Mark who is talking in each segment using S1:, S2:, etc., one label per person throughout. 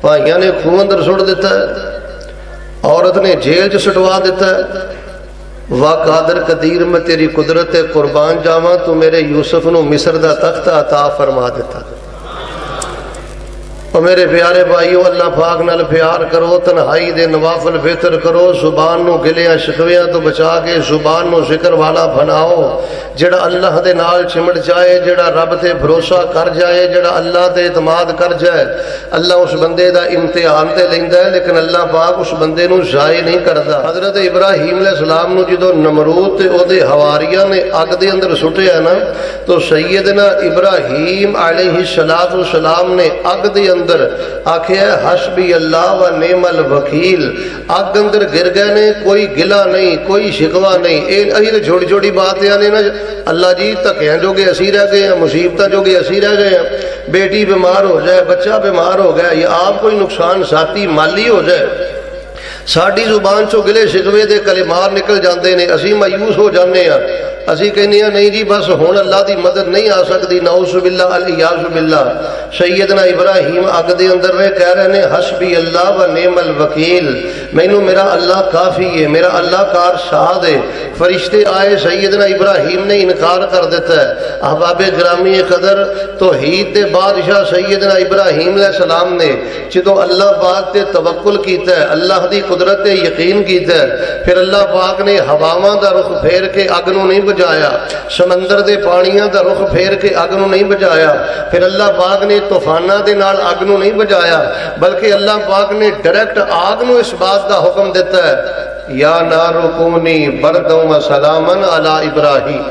S1: بھائیاں نے خون اندر سٹ دیتا ہے، عورت نے جیل چ سٹوا دیتا ہے۔ وا قادر قدیر میں تیری قدرت قربان جاواں، تو میرے یوسف نو مصر دا تخت عطا فرما دیتا۔ اور میرے پیارے بھائیو، اللہ پاک نال پیار کرو، تنہائی دے نوافل بہتر کرو، زبان نو گلیاں شکویاں تو بچا کے زبان نو ذکر والا بناؤ۔ جڑا اللہ دے نال چمٹ جائے، جڑا رب تے بھروسہ کر جائے، جڑا اللہ تے اعتماد کر جائے، اللہ اس بندے دا امتحان تے لیندا ہے، لیکن اللہ پاک اس بندے نو ضائع نہیں کردا۔ حضرت ابراہیم علیہ السلام نو جدوں نمرود تے او دے حواریاں نے اگ دے اندر سٹیا نا، تو سیدنا ابراہیم علیہ السلام نے اگ دے اندر آکھیا حسبی اللہ و نعم الوکیل۔ اگ اندر گر گئے نے، کوئی گلا نہیں، کوئی شکوا نہیں۔ اے تو چھوٹی چھوٹی بات نے نا، اللہ جی دھکیاں جو کہ اسی رہ گئے ہیں، مصیبتیں جو کہ اسی رہ گئے ہیں، بیٹی بیمار ہو جائے، بچہ بیمار ہو گیا، یا آپ کوئی نقصان ذاتی مالی ہو جائے، ساڈی زبان چوں گلے شکوے دے کلمات نکل جاندے نے، اسی مایوس ہو جانے ہیں، اسی کہنے ہیں نہیں جی بس ہن اللہ دی مدد نہیں آ سکتی، نعوذ باللہ الیاذ باللہ۔ سیدنا ابراہیم اگ دے اندر وہ کہہ رہے ہیں حسبی اللہ و نعم الوکیل، مینوں میرا اللہ کافی ہے، میرا اللہ کار ساتھ ہے۔ فرشتے آئے، سیدنا ابراہیم نے انکار کر دیتا ہے۔ احباب گرامی قدر، توحید دے بادشاہ سیدنا ابراہیم علیہ السلام نے جدوں اللہ پاک تے توکل کیتا ہے، اللہ دی قدرت تے یقین کیتا ہے، پھر اللہ پاک نے ہواواں دا رخ پھیر کے اگ نو نہیں بجایا، سمندر دے پانیاں دا رخ پھیر کے اگ نو نہیں بجایا، پھر اللہ پاک نے طوفاناں دے نال اگ نو نہیں بجایا، بلکہ اللہ پاک نے ڈائریکٹ آگ نو اس بات دا حکم دیتا ہے یا نار کونی بردا و سلاما علی ابراہیم،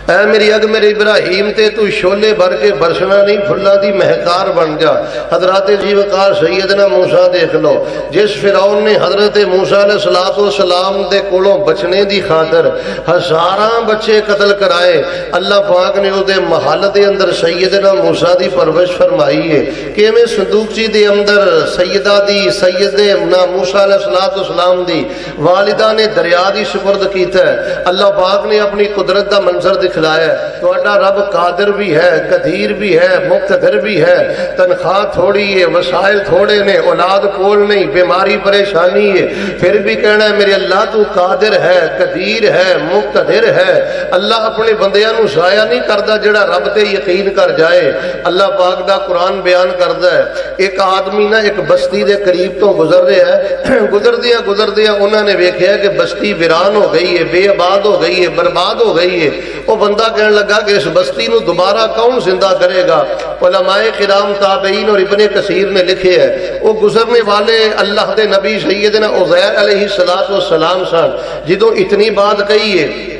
S1: اے میری اگ میرے ابراہیم تے تو شولے بھر کے برسنا نہیں، پھلا دی مہکار بن جا۔ حضرات جی وقار سیدنا موسیٰ دیکھ لو، جس فرعون نے حضرت موسیٰ علیہ السلام دے کولوں بچنے دی خاطر ہزاراں بچے قتل کرائے، اللہ پاک نے او دے محل دے اندر سیدنا موسیٰ دی پرورش فرمائی ہے کہ میں صندوقچی دے اندر سیدنا موسیٰ علیہ السلام دی والدہ نے دریا دی سپرد کیتا ہے۔ اللہ پاک نے اپنی قدرت دا منظر دکھلایا ہے، تہاڈا رب قادر بھی ہے، قدیر بھی ہے، مقتدر بھی ہے، تنخواہ تھوڑی ہے، وسائل تھوڑے نے، اولاد کول نہیں، بیماری پریشانی ہے، پھر بھی کہنا ہے میرے اللہ تو قادر ہے، قدیر ہے، مقتدر ہے۔ اللہ اپنے بندیاں نو ضائع نہیں کردا جڑا رب تے یقین کر جائے۔ اللہ پاک دا قرآن بیان کردا ہے، ایک آدمی نا ایک بستی دے قریب تو گزر رہا ہے، گزردیا انہوں نے ویکھیا کہ بستی ویران ہو گئی ہے، بے آباد ہو گئی ہے، برباد ہو گئی ہے۔ وہ بندہ کہنے لگا کہ اس بستی نو دوبارہ کون زندہ کرے گا؟ علماء کرام تابعین اور ابن کثیر نے لکھے ہے، وہ گزرنے والے اللہ دے نبی سیدنا عزیر علیہ السلام سن۔ جدوں اتنی بات کہی ہے،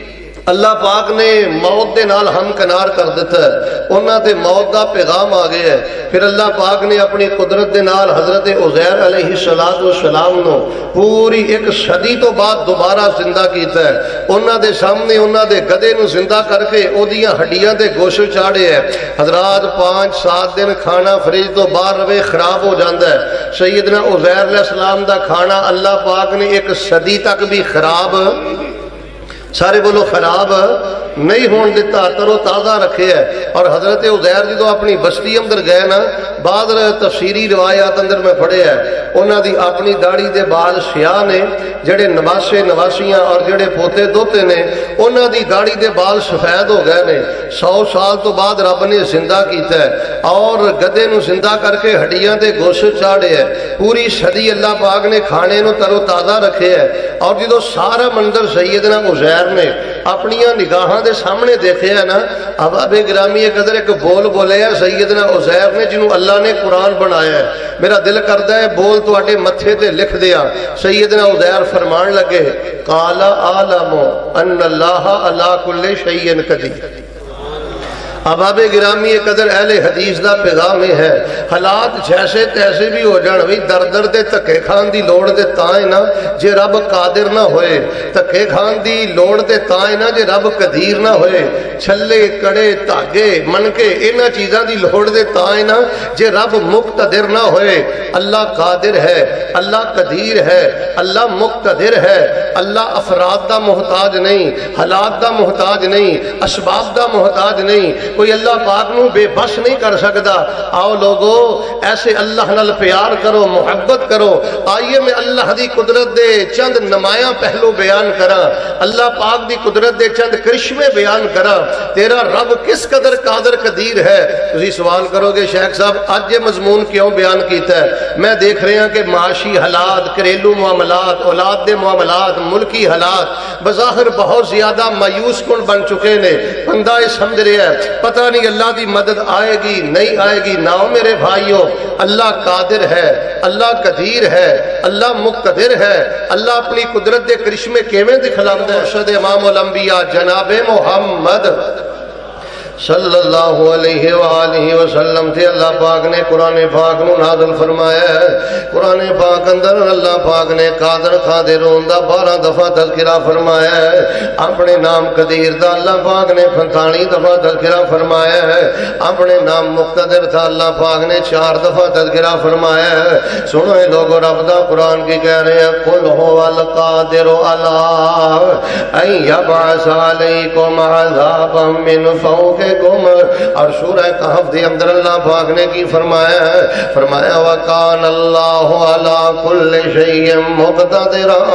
S1: اللہ پاک نے موت دے نال ہم کنار کر دیتا ہے، انہاں تے موت دا پیغام آ گیا ہے۔ پھر اللہ پاک نے اپنی قدرت دے نال حضرت عزیر علیہ السلام نو پوری ایک صدی تو بعد دوبارہ زندہ کیتا ہے۔ انہاں دے سامنے انہاں دے گدے نو زندہ کر کے او دیاں ہڈیاں تے گوشت چاڑے ہے۔ حضرات 5-7 دن کھانا فریج تو باہر رہے خراب ہو جاندہ ہے۔ سیدنا عزیر علیہ السلام دا کھانا اللہ پاک نے ایک صدی تک بھی خراب، سارے بولو خراب نہیں ہون دیتا، ترو تازہ رکھے ہے۔ اور حضرت عزیر جدو اپنی بستی اندر گئے نا، بعض تفسیری روایات اندر میں پڑھے ہے، انہاں دی اپنی داڑھی دے بال سیاہ نے، جڑے نواسے نواسیاں اور جڑے پوتے دوتے نے انہاں دی داڑھی دے بال سفید ہو گئے نے۔ 100 سال تو بعد رب نے زندہ کیتا ہے اور گدے نو زندہ کر کے ہڈیاں دے گوشت چاڑے ہے۔ پوری صدی اللہ پاک نے کھانے نو ترو تازہ رکھے ہے۔ اور جدو سارا منظر سیدنا عزیر نے اپنیاں نگاہاں دے سامنے دیکھے ہے نا، احباب گرامی قدر ایک بول بولے ہے سیدنا عزیر نے، جنہوں اللہ نے قرآن بنایا ہے۔ میرا دل کرتا ہے بول تو آٹے متھے تے لکھ دیا۔ سیدنا عزیر فرمان لگے قال اعلم ان اللہ علی کل شیء قدیر۔ احباب گرامی قدر اہل حدیث دا پیغام ہے، حالات جیسے تیسے بھی ہو جان، وہی در دے تکے کھان دی لوڑ دے تائیں نا جے رب قادر نہ ہوئے، تکے کھان دی لوڑ دے تائیں نا جے رب قدیر نہ ہوئے، چھلے کڑے دھاگے منکے انہ چیزاں دی لوڑ دے تائیں نا جے رب مقتدر نہ ہوئے۔ اللہ قادر ہے، اللہ قدیر ہے، اللہ مقتدر ہے۔ اللہ افراد دا محتاج نہیں، حالات دا محتاج نہیں، اسباب دا محتاج نہیں۔ کوئی اللہ پاک نو بے بس نہیں کر سکتا۔ آؤ لوگو ایسے اللہ نال پیار کرو، محبت کرو۔ آئیے میں اللہ دی قدرت دے چند نمایاں پہلو بیان کرا، اللہ پاک دی قدرت دے چند کرشمے بیان کرا۔ تیرا رب کس قدر قادر قدیر ہے۔ تسی سوال کرو گے شیخ صاحب آج یہ مضمون کیوں بیان کیتا ہے؟ میں دیکھ رہے ہیں کہ معاشی حالات، گھریلو معاملات، اولاد دے معاملات، ملکی حالات بظاہر بہت زیادہ مایوس کن بن چکے نے۔ بندہ یہ سمجھ رہا ہے پتہ نہیں اللہ دی مدد آئے گی نہیں آئے گی۔ نہ میرے بھائیوں، اللہ قادر ہے، اللہ قدیر ہے، اللہ مقتدر ہے۔ اللہ اپنی قدرت دے کرشمے کیویں دکھلاوندا ہے؟ مرشد امام الانبیاء جناب محمد صلی اللہ علیہ وآلہ وسلم تھے۔ اللہ پاک نے قرآن پاک نو نازل فرمایا ہے۔ قرآن پاک اندر اللہ پاک نے قادر قادر دا 12 دفعہ تذکرہ فرمایا ہے۔ اپنے نام قدیر دا اللہ پاک نے 45 دفعہ تذکرہ فرمایا ہے۔ اپنے نام مقتدر تھا اللہ پاک نے 4 دفعہ تذکرہ فرمایا ہے۔ سنو اے لوگو رب دا قرآن کی کہہ رہے ہیں قل هو القادر علی ان یبعث علیکم عذابا من فوق۔ اور سورہ کہف دے اندر اللہ پاک نے کی فرمایا ہے؟ فرمایا وَكَانَ اللَّهُ عَلَىٰ كُلِّ شَيْءٍ مُقْتَدِرًا۔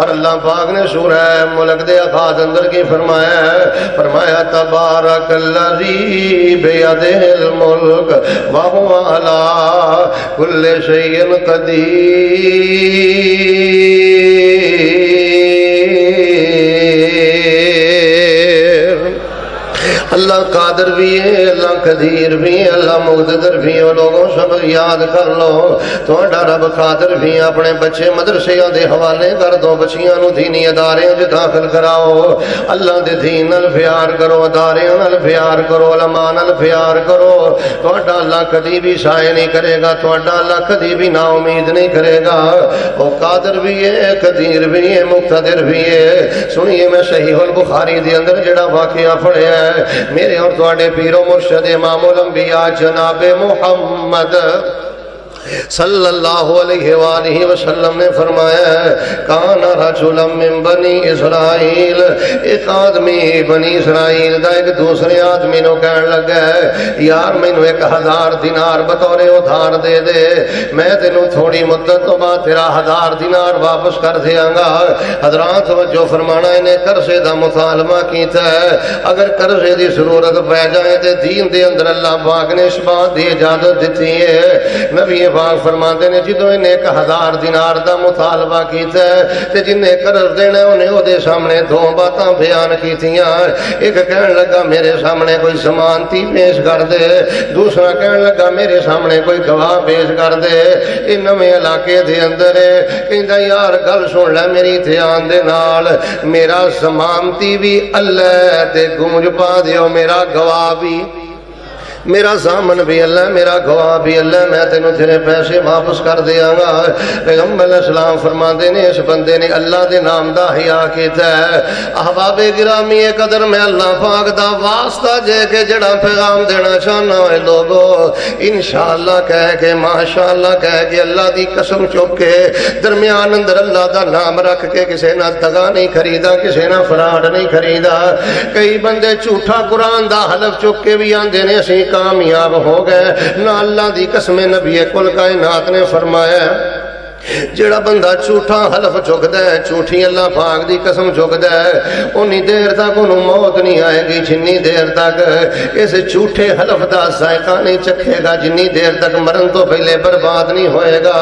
S1: اور اللہ پاک نے سورہ ملک دے آغاز اندر کی فرمایا ہے؟ فرمایا تبارک الذی بیدہ الملک وَهُوَ عَلَىٰ كُلِّ شَيْءٍ قدیر۔ اللہ قادر بھی ہے، اللہ قدیر بھی ہے، اللہ مقتدر بھی ہے۔ لوگوں سب یاد کر لو تہاڈا رب قادر بھی ہے۔ اپنے بچے مدرسیاں دے حوالے کر دو، بچیاں نو دینی ادارے وچ داخل کراؤ۔ اللہ دے دین نال پیار کرو، ادارے نال پیار کرو، علماء نال پیار کرو۔ تہاڈا اللہ کبھی بھی سائے نہیں کرے گا، تہاڈا اللہ کبھی بھی نا امید نہیں کرے گا۔ وہ قادر بھی ہے، قدیر بھی ہے، مقتدر بھی ہے۔ سنیے میں صحیح البخاری دے اندر جڑا واقعہ پڑھیا ہے میرے اور تواڈے پیر و مرشد امام الانبیاء جناب محمد صلی اللہ علیہ وآلہ وسلم نے فرمایا ہے کان رجلا من بنی اسرائیل، ایک آدمی بنی اسرائیل دا ایک دوسرے آدمی نو کہن لگا ہے یار مینوں 1000 دینار بطور ادھار دے دے، میں تینوں تھوڑی مدت تو بعد تیرا 1000 دینار واپس کر دیاں گا۔ حضرات توجہ فرمانا، انہیں قرضے دا مطالبہ کیتا ہے۔ اگر قرضے دی ضرورت پہ جائے تے دین دے اندر اللہ پاک نے اس بات دی اجازت دیتی ہے۔ نبی پاک فرماندے نے جدوں انہیں 1000 دینار دا مطالبہ کیتا ہے تے جنہیں قرض دینا انہیں او دے سامنے 2 باتاں بیان کیتیاں۔ ایک کہن لگا میرے سامنے کوئی ضمانتی پیش کر دے، دوسرا کہن لگا میرے سامنے کوئی گواہ پیش کر دے۔ اے نویں علاقے دے اندر کہندا یار گل سن لے میری دھیان دے نال، میرا ضمانتی بھی اللہ تے گونج پا دیو، میرا گواہ بھی، میرا ضامن بھی اللہ، میرا گواہ بھی اللہ، میں تینوں تیرے پیسے واپس کر دیاں گا۔ پیغمبر علیہ السلام فرماندے نے اس بندے نے اللہ دے نام دا حیا کیتا ہے۔ احباب گرامی قدر میں اللہ پاک دا واسطہ جے کہ جڑا پیغام دینا چاہنا ہے لوگو انشاءاللہ کہہ کے ماشاءاللہ کہہ کے اللہ دی قسم چک کے درمیان اندر اللہ دا نام رکھ کے کسے نہ دگا نہیں خریدا، کسے نہ فراڈ نہیں خریدا۔ کئی بندے جھوٹا قرآن دا حلف چک کے بھی آندے نے اسی کامیاب ہو گئے۔ نہ اللہ دی قسم نبی کل کائنات نے فرمایا جڑا بندہ جھوٹا حلف چکدا ہے، جھوٹی اللہ پاک دی قسم چکدا ہے، اونی دیر تک انہوں موت نہیں آئے گی جنی دیر تک اس جھوٹے حلف دا ذائقہ نہیں چکھے گا، جنی دیر تک مرن تو پہلے برباد نہیں ہوئے گا۔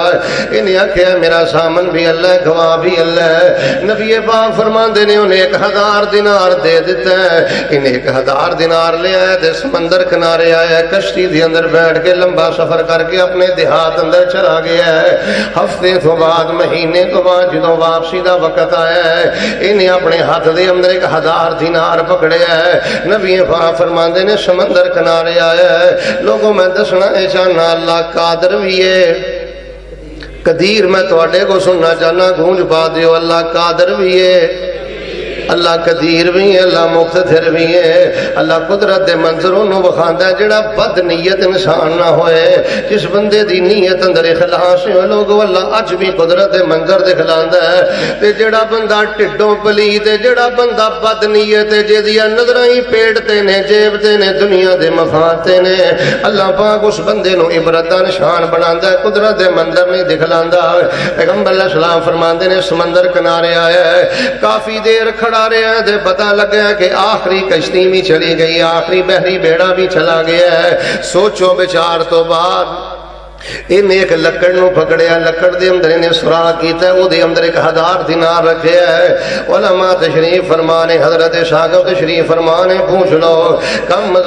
S1: انہیں آکھیا میرا سامن بھی اللہ ہے، گواہ بھی اللہ ہے۔ نبی پاک فرماندے نے انہیں 1000 دینار دے دیتا ہے۔ انہیں 1000 دینار لے آیا تے سمندر کنارے آیا، کشتی دے اندر بیٹھ کے لمبا سفر کر کے اپنے دیہات اندر چلا گیا ہے۔ ہفتے تو بعد مہینے تو بعد جدوں واپسی دا وقت آیا ہے انہیں اپنے ہاتھ دے اندر 1000 دینار پکڑے ہے۔ نبی پاک فرماندے نے سمندر کنارے آیا ہے۔ لوگوں میں دسنا ہے چاہنا اللہ قادر بھی ہے، قدیر میں تواڈے کو سننا چاہنا گونج پا دیو، اللہ قادر بھی ہے، اللہ قدیر بھی ہے، اللہ مقتدر بھی ہے۔ اللہ قدرت دے منظروں نو بخاندا ہے جڑا بد نیت انسان نہ ہوئے، جس بندے دی نیت اندر اخلاص ہے لوگو اللہ اج بھی قدرت دے منظر دکھلاندا ہے۔ تے جڑا بندہ ٹڈوں پلیت ہے، جڑا بندہ بد نیت ہے، جدیاں نظراں ہی پیٹ تے نے، جیب تے نے، دنیا دے مفاد تے نے، اللہ پاک اس بندے نو عبرت دا نشان بناندا ہے، قدرت دے منظر نہیں دکھلاندا۔ پیغمبر علیہ السلام فرماندے نے سمندر کنارے آیا ہے، کافی دیر کھڑا رہا ہے، پتہ لگا کہ آخری کشتی بھی چلی گئی، آخری بحری بیڑا بھی چلا گیا ہے۔ سوچو بچار تو بعد ان ایک لکڑ نو پکڑیا، لکڑ دے اندر نے سوراخ کیتا ہے، او دے اندر ایک 1000 دینار رکھیا ہے۔ علماء تشریف فرمانے، حضرت شاگرد تشریف فرمانے، پوچھ لو کم از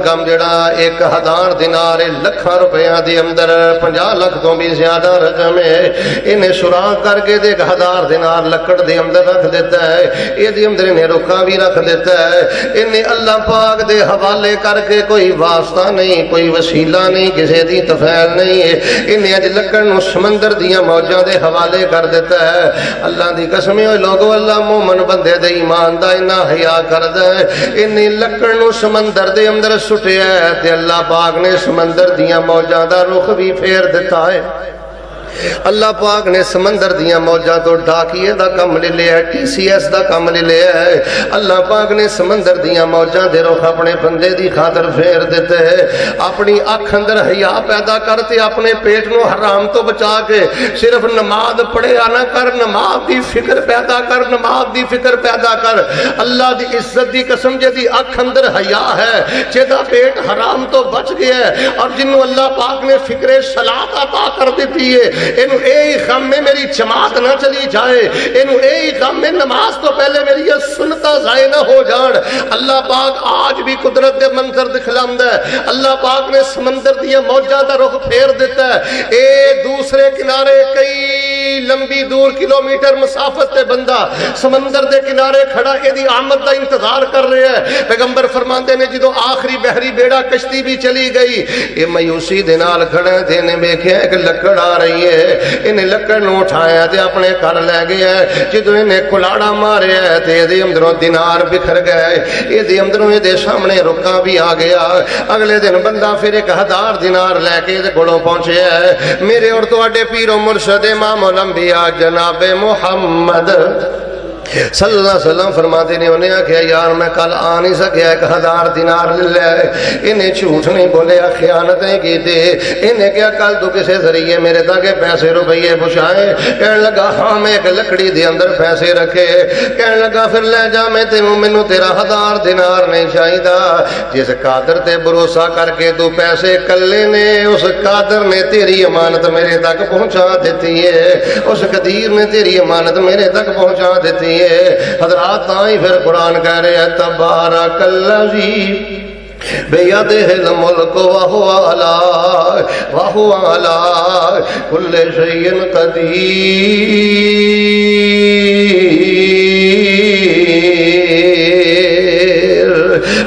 S1: کم جڑا 1000 دینار لکھاں روپیاں دے اندر 50 لاکھ تو بھی زیادہ رقم ہے، انہیں سوراخ کر کے 1000 دینار لکڑ دے اندر رکھ دیتا ہے، یہ دے اندر انہیں رکھا بھی رکھ دیتا ہے، انہیں اللہ پاک دے حوالے کر کے کوئی واسطہ نہیں، کوئی وسیلہ نہیں، کسی دی تفعیل نہیں ہے، انہیں اج لکڑ نو سمندر دیاں موجاں دے حوالے کر دیتا ہے۔ اللہ دی قسم ہے لوگو، اللہ مومن بندے دے ایمان دا انہا حیا کردا ہے، انہیں لکڑ نو سمندر دے اندر سٹیا ہے تے اللہ پاک نے سمندر دیاں موجاں دا رخ بھی پھیر دیتا ہے۔ اللہ پاک نے سمندر دیاں موجاں تو ڈاکیے دا کم لے لیا ہے، ٹی سی ایس دا کم لے لیا ہے۔ اللہ پاک نے سمندر دیاں موجاں دے رخ اپنے بندے دی خاطر پھیر دیتے ہیں، اپنی اکھ اندر حیا پیدا کرتے، اپنے پیٹ نو حرام تو بچا کے صرف نماز پڑھے آنا کر، نماز دی فکر پیدا کر، نماز دی فکر پیدا کر۔ اللہ دی عزت دی قسم جدی اکھ اندر حیا ہے، جدا پیٹ حرام تو بچ گیا ہے، اور جنہوں اللہ پاک نے فکر صلاۃ عطا کر دیتی ہے، انہوں اے غم میں میری جماعت نہ چلی جائے، انہوں اے غم میں نماز تو پہلے میری یہ سنتا ضائع نہ ہو جان۔ اللہ پاک آج بھی قدرت دے منظر دکھلاندہ ہے، اللہ پاک نے سمندر دیا موجہ دا رخ پھیر دیتا ہے، اے دوسرے کنارے کئی لمبی دور کلومیٹر مسافت تے بندہ سمندر دے کنارے کھڑا اے دی آمد دا انتظار کر رہے ہیں۔ پیغمبر فرماندے نے جدو آخری بحری بیڑا کشتی بھی چلی گئی، اے مایوسی دے نال کھڑے تھے، نے دیکھا ایک لکڑ آ رہی ہے، انہیں لکڑ نو اٹھایا تے اپنے گھر لے گیا ہے، جدو انہیں کلاڑا ماریا ہے تے دے اندروں دینار بکھر گئے، یہ دے اندروں دے سامنے رکا بھی آ گیا۔ اگلے دن بندہ پھر 1000 دینار لے کے دے گھڑوں پہنچے ہے۔ میرے اور تواڈے پیر و مرشد امام الانبیاء جناب محمد صلی اللہ علیہ وسلم فرماتے نے، انہیں کہا یار میں کل آ نہیں سکیا، 1000 دینار لے لے، انہیں جھوٹ نہیں بولے، خیانتیں کی تھی، انہیں کہا کل تو کسے ذریعے میرے تاکہ پیسے روپیے پہنچائیں، کہنے لگا ہاں میں ایک لکڑی دے اندر پیسے رکھے، کہنے لگا پھر لے جا، میں تینوں مینوں تیرا 1000 دینار نہیں چاہیدا، جس قادر تے بھروسہ کر کے تو پیسے کلے نے، اس قادر نے تیری امانت میرے تک پہنچا دیتی ہے، اس قدیر نے تیری امانت میرے تک پہنچا دیتی ہے۔ حضرات آئی پھر قرآن کہہ رہے ہیں تبارک الذی بیدہ الملک وہو علی کل شیء قدیر۔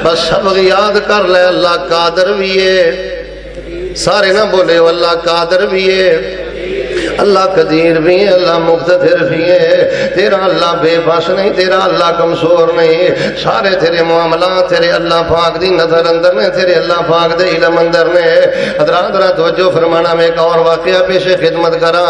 S1: بس سب یاد کر لے، اللہ قادر بھی ہے، سارے نہ بولے اللہ قادر بھی ہے، اللہ قدیر بھی ہے، اللہ مقتدر بھی ہے، تیرا اللہ بے بس نہیں، تیرا اللہ کمزور نہیں، سارے تیرے معاملات تیرے اللہ پاک دی نظر اندر نے، تیرے اللہ پاک دے علم اندر نے۔ حضرات ذرا توجہ فرمانا، میں ایک اور واقعہ پیش خدمت کرا،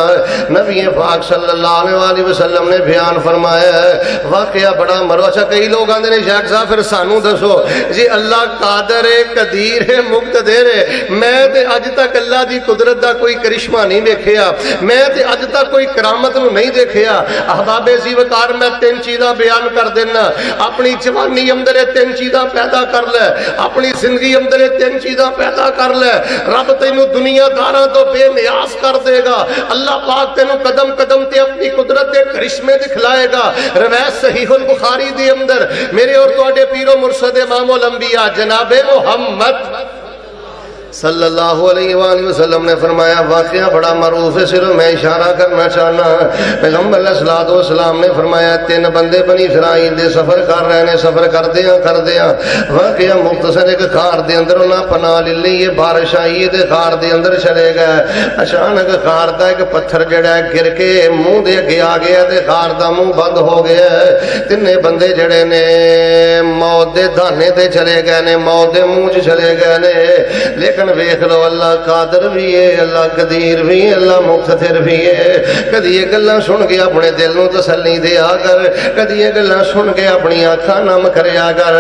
S1: نبی پاک صلی اللہ علیہ وسلم نے بیان فرمایا ہے، واقعہ بڑا مرو۔ اچھا کئی لوگ آندے نے شیخ صاحب پھر سانو دسو جی اللہ قادر ہے، قدیر ہے، مقتدر ہے، میں تے اج تک اللہ دی قدرت دا کوئی کرشمہ نہیں دیکھیا، میں تے اج تک کوئی کرامت نو نہیں دیکھیا۔ احباب زیوکار میں 3 چیزاں بیان کر دینا، اپنی جوانی اندر 3 چیزاں پیدا کر لے، اپنی زندگی اندر 3 چیزاں پیدا کر لے، رب تینوں دنیا داراں تو بے نیاز کر دے گا، اللہ پاک تینوں قدم قدم تے اپنی قدرت دے کرشمے دکھلائے گا۔ روایت صحیح البخاری دے اندر میرے اور تواڈے پیر و مرشد امام الانبیاء جناب محمد صلی اللہ علیہ وآلہ وسلم نے فرمایا واقعہ بڑا معروف ہے، صرف میں اشارہ کرنا چاہنا۔ پیغمبر علیہ الصلوۃ والسلام نے فرمایا تین بندے بنی اسرائیل دے سفر کر رہے نے، سفر کردیاں واقعہ مختصر ایک خار دے اندر انہاں پناہ لے لئی، بارش آئی تے خار دے اندر چلے گئے۔ اچانک خار دا ایک پتھر جڑا گر کے منہ دے اگے آ گیا تے خار دا منہ بند ہو گیا۔ تینے بندے جڑے نے موت دے دانے تے چلے گئے نے، موت دے منہ چ چلے گئے نے۔ لیکن ویکھ لو اللہ قادر بھی ہے، اللہ قدیر بھی ہے، اللہ مقتدر بھی ہے۔ کدی یہ گلاں سن کے اپنے دل نو تسلی دیا کر، کدی یہ گلاں سن کے اپنی آنکھاں نم کریا کر۔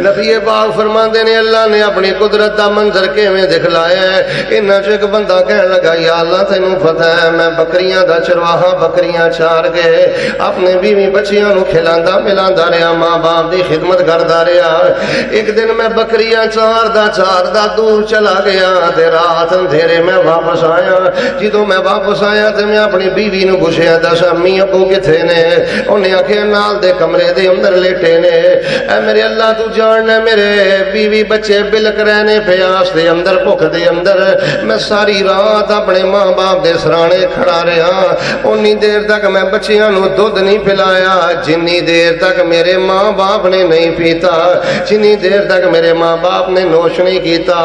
S1: نبی پاک فرماندے نے اللہ نے اپنی قدرت دا منظر کیویں دکھلایا ہے۔ انہاں چ ایک بندہ کہن لگا یا اللہ تینوں پتہ ہے میں بکریاں دا چرواہا بکریاں چار کے اپنے بیوی بچیاں نو کھلاندا ملاندا رہیا، ماں باپ دی خدمت کردا رہیا۔ ایک دن میں بکریاں چار دا دور چلا گیا تے رات اندھیرے میں واپس آیا۔ جدوں میں واپس آیا تے میں اپنی بیوی نو پوچھیا دس امی ابو کتھے نے؟ انہیں آکھیا نال دے کمرے دے اندر لیٹے نے۔ اے میرے اللہ تو جاننا میرے بیوی بچے بلک رہنے پیاس دے اندر بھوک دے اندر، میں ساری رات اپنے ماں باپ دے سرانے کھڑا رہا۔ انی دیر تک میں بچیاں نو دودھ نہیں پلایا جنی دیر تک میرے ماں باپ نے نہیں پیتا، جنی دیر تک میرے ماں باپ نے نوش نہیں کیتا۔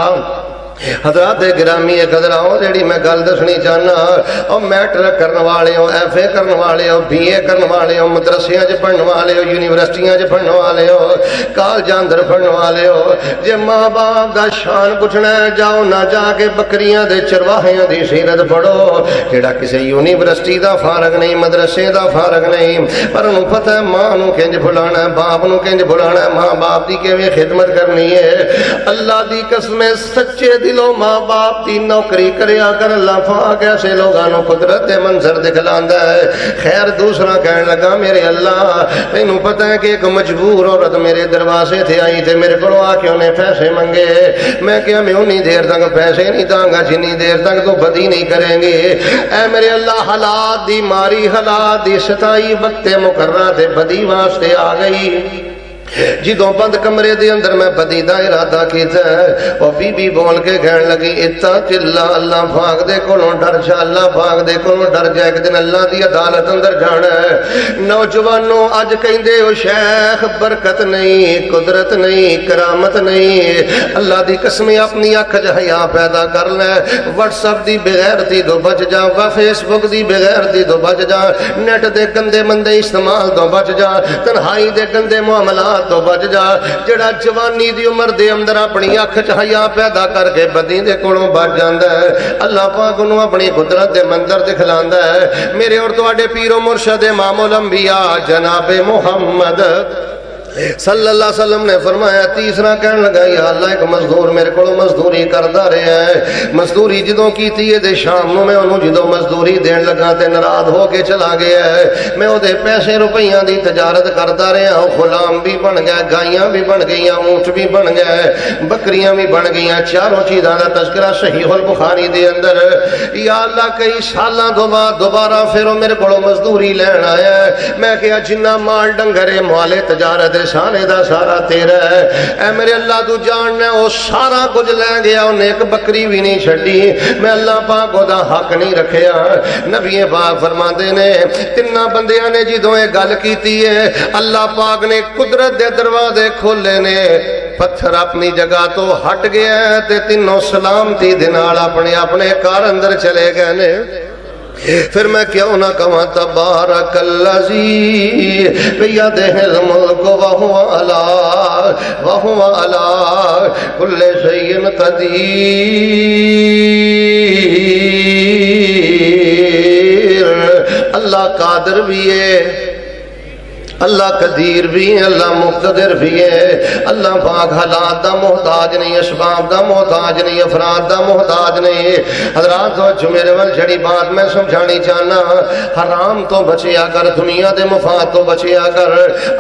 S1: حضرات گرامی قدراؤ جڑی میں گل دسنی چاہنا، اور میٹرک کرنے والے ہو، ایف اے کرنے والے ہو، بی اے کرنے والے ہو، مدرسیاں چ پڑھنے والے ہو، یونیورسٹیاں چ پڑھنے والے ہو، کالجاں اندر پڑھنے والے ہو، جے ماں باپ دا شان پوچھنا ہے جاؤ نہ جا کے بکریاں دے چرواہیاں دی سیرت پڑھو۔ جڑا کسی یونیورسٹی دا فارغ نہیں، مدرسے دا فارغ نہیں، پر انہوں پتہ ہے ماں نو کنج بھلانا ہے، باپ نو کنج بھلانا ہے، ماں باپ دی کیویں خدمت کرنی ہے۔ اللہ دی قسم سچے دلوں ماں باپ دی نوکری کریا کر، اللہ پاک ایسے لوگاں نو قدرت دے منظر دکھلاندا ہے۔ خیر دوسرا کہنے لگا میرے اللہ تینوں پتہ ہے کہ ایک مجبور عورت میرے دروازے تھے آئی تے میرے کو آ کے انہیں پیسے منگے، میں کیا میں انہی دیر تک پیسے نہیں داں گا جنی دیر تک تو بدی نہیں کریں گے۔ اے میرے اللہ حالات دی ماری، حالات دی ستائی وقت مقررہ تے بدی واسطے آ گئی۔ جدوں بند کمرے دے اندر میں بدی دا ارادہ کیتا ہے، اور بی بی بول کے کہن لگی اتق اللہ، اللہ پاک دے کولوں ڈر جا، اللہ پاک دے کولوں ڈر جا، ایک دن اللہ دی عدالت اندر جانا ہے۔ نوجوانوں اج کہندے ہو شیخ برکت نہیں، قدرت نہیں، کرامت نہیں، اللہ دی قسم اپنی اکھ وچ حیا پیدا کر لے۔ واٹس ایپ دی بغیرتی تو بچ جا، فیس بک دی بغیرتی تو بچ جا، نیٹ دے گندے مندے استعمال تو بچ جا، تنہائی دے گندے معاملات تو بچ جا۔ جڑا جوانی دی عمر دے اندر اپنی اکھ چ حیا پیدا کر کے بدی دے کولوں بچ جاندا ہے، اللہ پاک انہوں اپنی قدرت دے منظر دکھلاندا ہے۔ میرے اور تواڈے پیر و مرشد امام الانبیاء جناب محمد صلی اللہ علیہ وسلم نے فرمایا، تیسرا کہنے لگا یا اللہ ایک مزدور میرے کو مزدوری کردا رہا ہے، مزدوری جدوں کیتی ہے تے شام نو میں انہوں جدوں مزدوری دین لگا تے ناراض ہو کے چلا گیا ہے، میں او دے پیسے روپیاں دی تجارت کردا رہا ہوں، غلام بھی بن گیا، گائیاں بھی بن گئیاں، اونٹ بھی بن گئے، بکریاں بھی بن گئیاں، چاروں چیزاں دا تذکرہ صحیح البخاری دے اندر۔ یا اللہ کئی سالاں تو بعد دوبارہ پھر او میرے کو مزدوری لین آیا ہے، میں کہا جنہ مال ڈنگرے مالے تجارت سانے دا سارا تیرا ہے، اے میرے اللہ تو جاننا وہ سارا کچھ لے گیا، انہیں ایک بکری بھی نہیں چھڑی، میں اللہ پاک دا حق نہیں رکھیا۔ نبی پاک فرماتے نے تنہ بندیاں نے جدوں یہ گل کیتی ہے، اللہ پاک نے قدرت دے دروازے کھولے نے، پتھر اپنی جگہ تو ہٹ گیا ہے تے تینوں سلامتی دے نال اپنے اپنے کار اندر چلے گئے نے۔ پھر میں کیوں نہ کہاں تبارک الذی بیدہ الملک وہو علی کل شیء قدیر۔ اللہ قادر بھی ہے، اللہ قدیر بھی ہے، اللہ مقتدر بھی ہے، اللہ پاک حالات دا محتاج نہیں، اسباب دا محتاج نہیں، افراد دا محتاج نہیں۔ حضرات جو میرے ول جڑی بات میں سمجھانی چاہنا، حرام تو بچیا کر، دنیا دے مفاد تو بچیا کر۔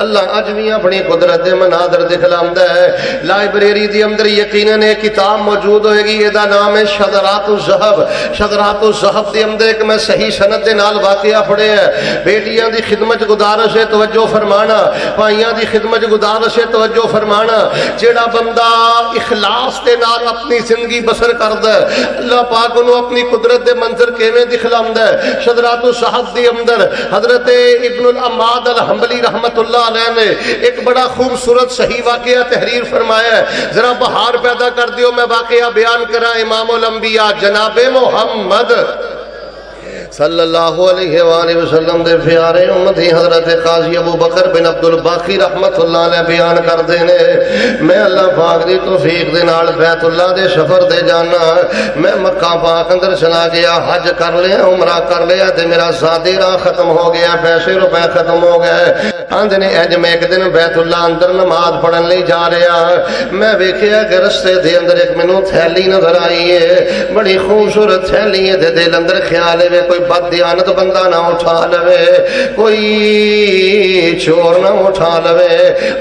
S1: اللہ اج بھی اپنی قدرت دے مناظر دکھلاندا ہے۔ لائبریری دی اندر یقیناً ایک کتاب موجود ہوئے گی، یہ نام ہے شذرات الذہب۔ شذرات الذہب دے اندر ایک میں صحیح سند دے نال واقعہ پڑھے ہے۔ بیٹیاں دی خدمت گزارش ہے، توجہ فرمانا، بھائیاں دی خدمت گزارش توجہ فرمانا، جیڑا بندہ اخلاص دے نال اپنی زندگی بسر کردا ہے اللہ پاک انہوں اپنی قدرت دے منظر کیویں دکھلاوندا ہے۔ شذرات الصحف دی اندر حضرت ابن العماد الحنبلی رحمت اللہ علیہ نے ایک بڑا خوبصورت صحیح واقعہ تحریر فرمایا ہے، ذرا بہار پیدا کر دیو میں واقعہ بیان کرا۔ امام الانبیاء جناب محمد صلی اللہ علیہ وآلہ وسلم دے پیارے امتی حضرت قاضی ابو بکر بن عبد الباقی رحمت اللہ علیہ بیان کر دینے، میں اللہ پاک دی توفیق دے نال بیت اللہ دے سفر دے جانا، میں مکہ پاک اندر چلا گیا، حج کر لیا، عمرہ کر لیا تے میرا سادی راہ ختم ہو گیا، پیسے روپے ختم ہو گئے۔ آندھنے اج میں ایک دن بیت اللہ اندر نماز پڑھن لئی جا رہا، میں ویکھیا کہ رستے دے اندر ایک مینوں تھیلی نظر آئی ہے، بڑی خوبصورت تھیلی ہے، دل اندر خیال ہے کوئی بد دیانت بندہ نہ اٹھا لوے، کوئی چور نہ اٹھا لوے۔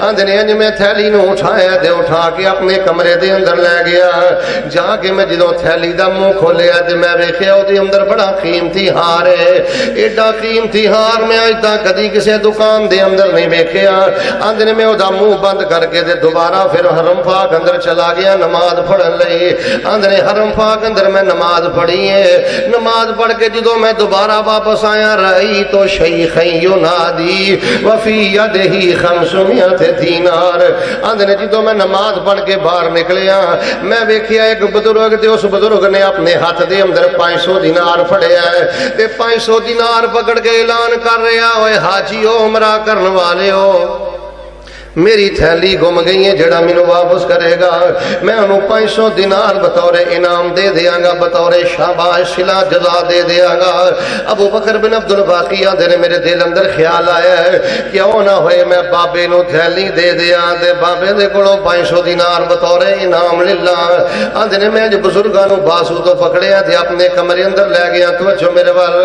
S1: آندھنے اج میں تھیلی نو اٹھایا دے اٹھا کے اپنے کمرے دے اندر لے گیا، جا کے میں جدوں تھیلی دا منہ کھولیا تے میں ویکھیا او دے اندر بڑا قیمتی ہار ہے، ایڈا قیمتی ہار میں اج تک کدی کسے دکان دے اندر نہیں ویکھیا۔ آندھنے میں او دا منہ بند کر کے تے دوبارہ پھر حرم پاک اندر چلا گیا نماز پڑھن لئی۔ آندھنے حرم پاک اندر میں نماز پڑھی ہے، نماز پڑھ کے جدوں میں دوبارہ واپس آیا رہی تو شیخین ینادی وفی یدہی 500 دینار۔ آندھنے جدوں میں نماز پڑھ کے باہر نکلیا میں ویکھیا ایک بزرگ تے اس بزرگ نے اپنے ہاتھ دے اندر 500 دینار پھڑیا ہے تے 500 دینار پکڑ کے اعلان کر رہا، اوے حاجیو عمرہ کرن والےو میری تھیلی گم گئی ہے، جڑا مینوں واپس کرے گا میں انہوں 500 دینار بطور انعام دے دیاں گا، بطور شاباش صلہ جزا دے دیاں گا۔ ابو بکر بن عبد الباقی آندھے میرے دل اندر خیال آیا ہے کیوں نہ ہوئے میں بابے نو تھیلی دے دیاں تے بابے دے کولوں 500 دینار بطور انعام للہ۔ آندھے میں جو بزرگاں نو باسو تو پکڑیا تے اپنے کمرے اندر لے گیا، توجہ میرے وال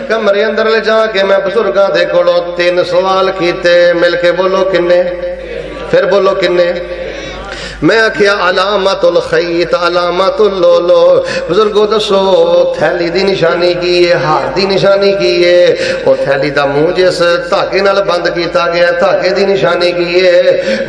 S1: کمرے اندر لے جا کے میں بزرگاں دے کولوں 3 سوال کیتے، مل کے بولو کنے؟ پھر بولو کنے؟ میں کیا علامت الخیط علامت اللولو، بزرگو دسو تھیلی دی نشانی کی ہے، ہار دی نشانی کی ہے، اور تھیلی دا منہ جس تاکے نال بند کیتا گیا تاکے دی نشانی کی ہے۔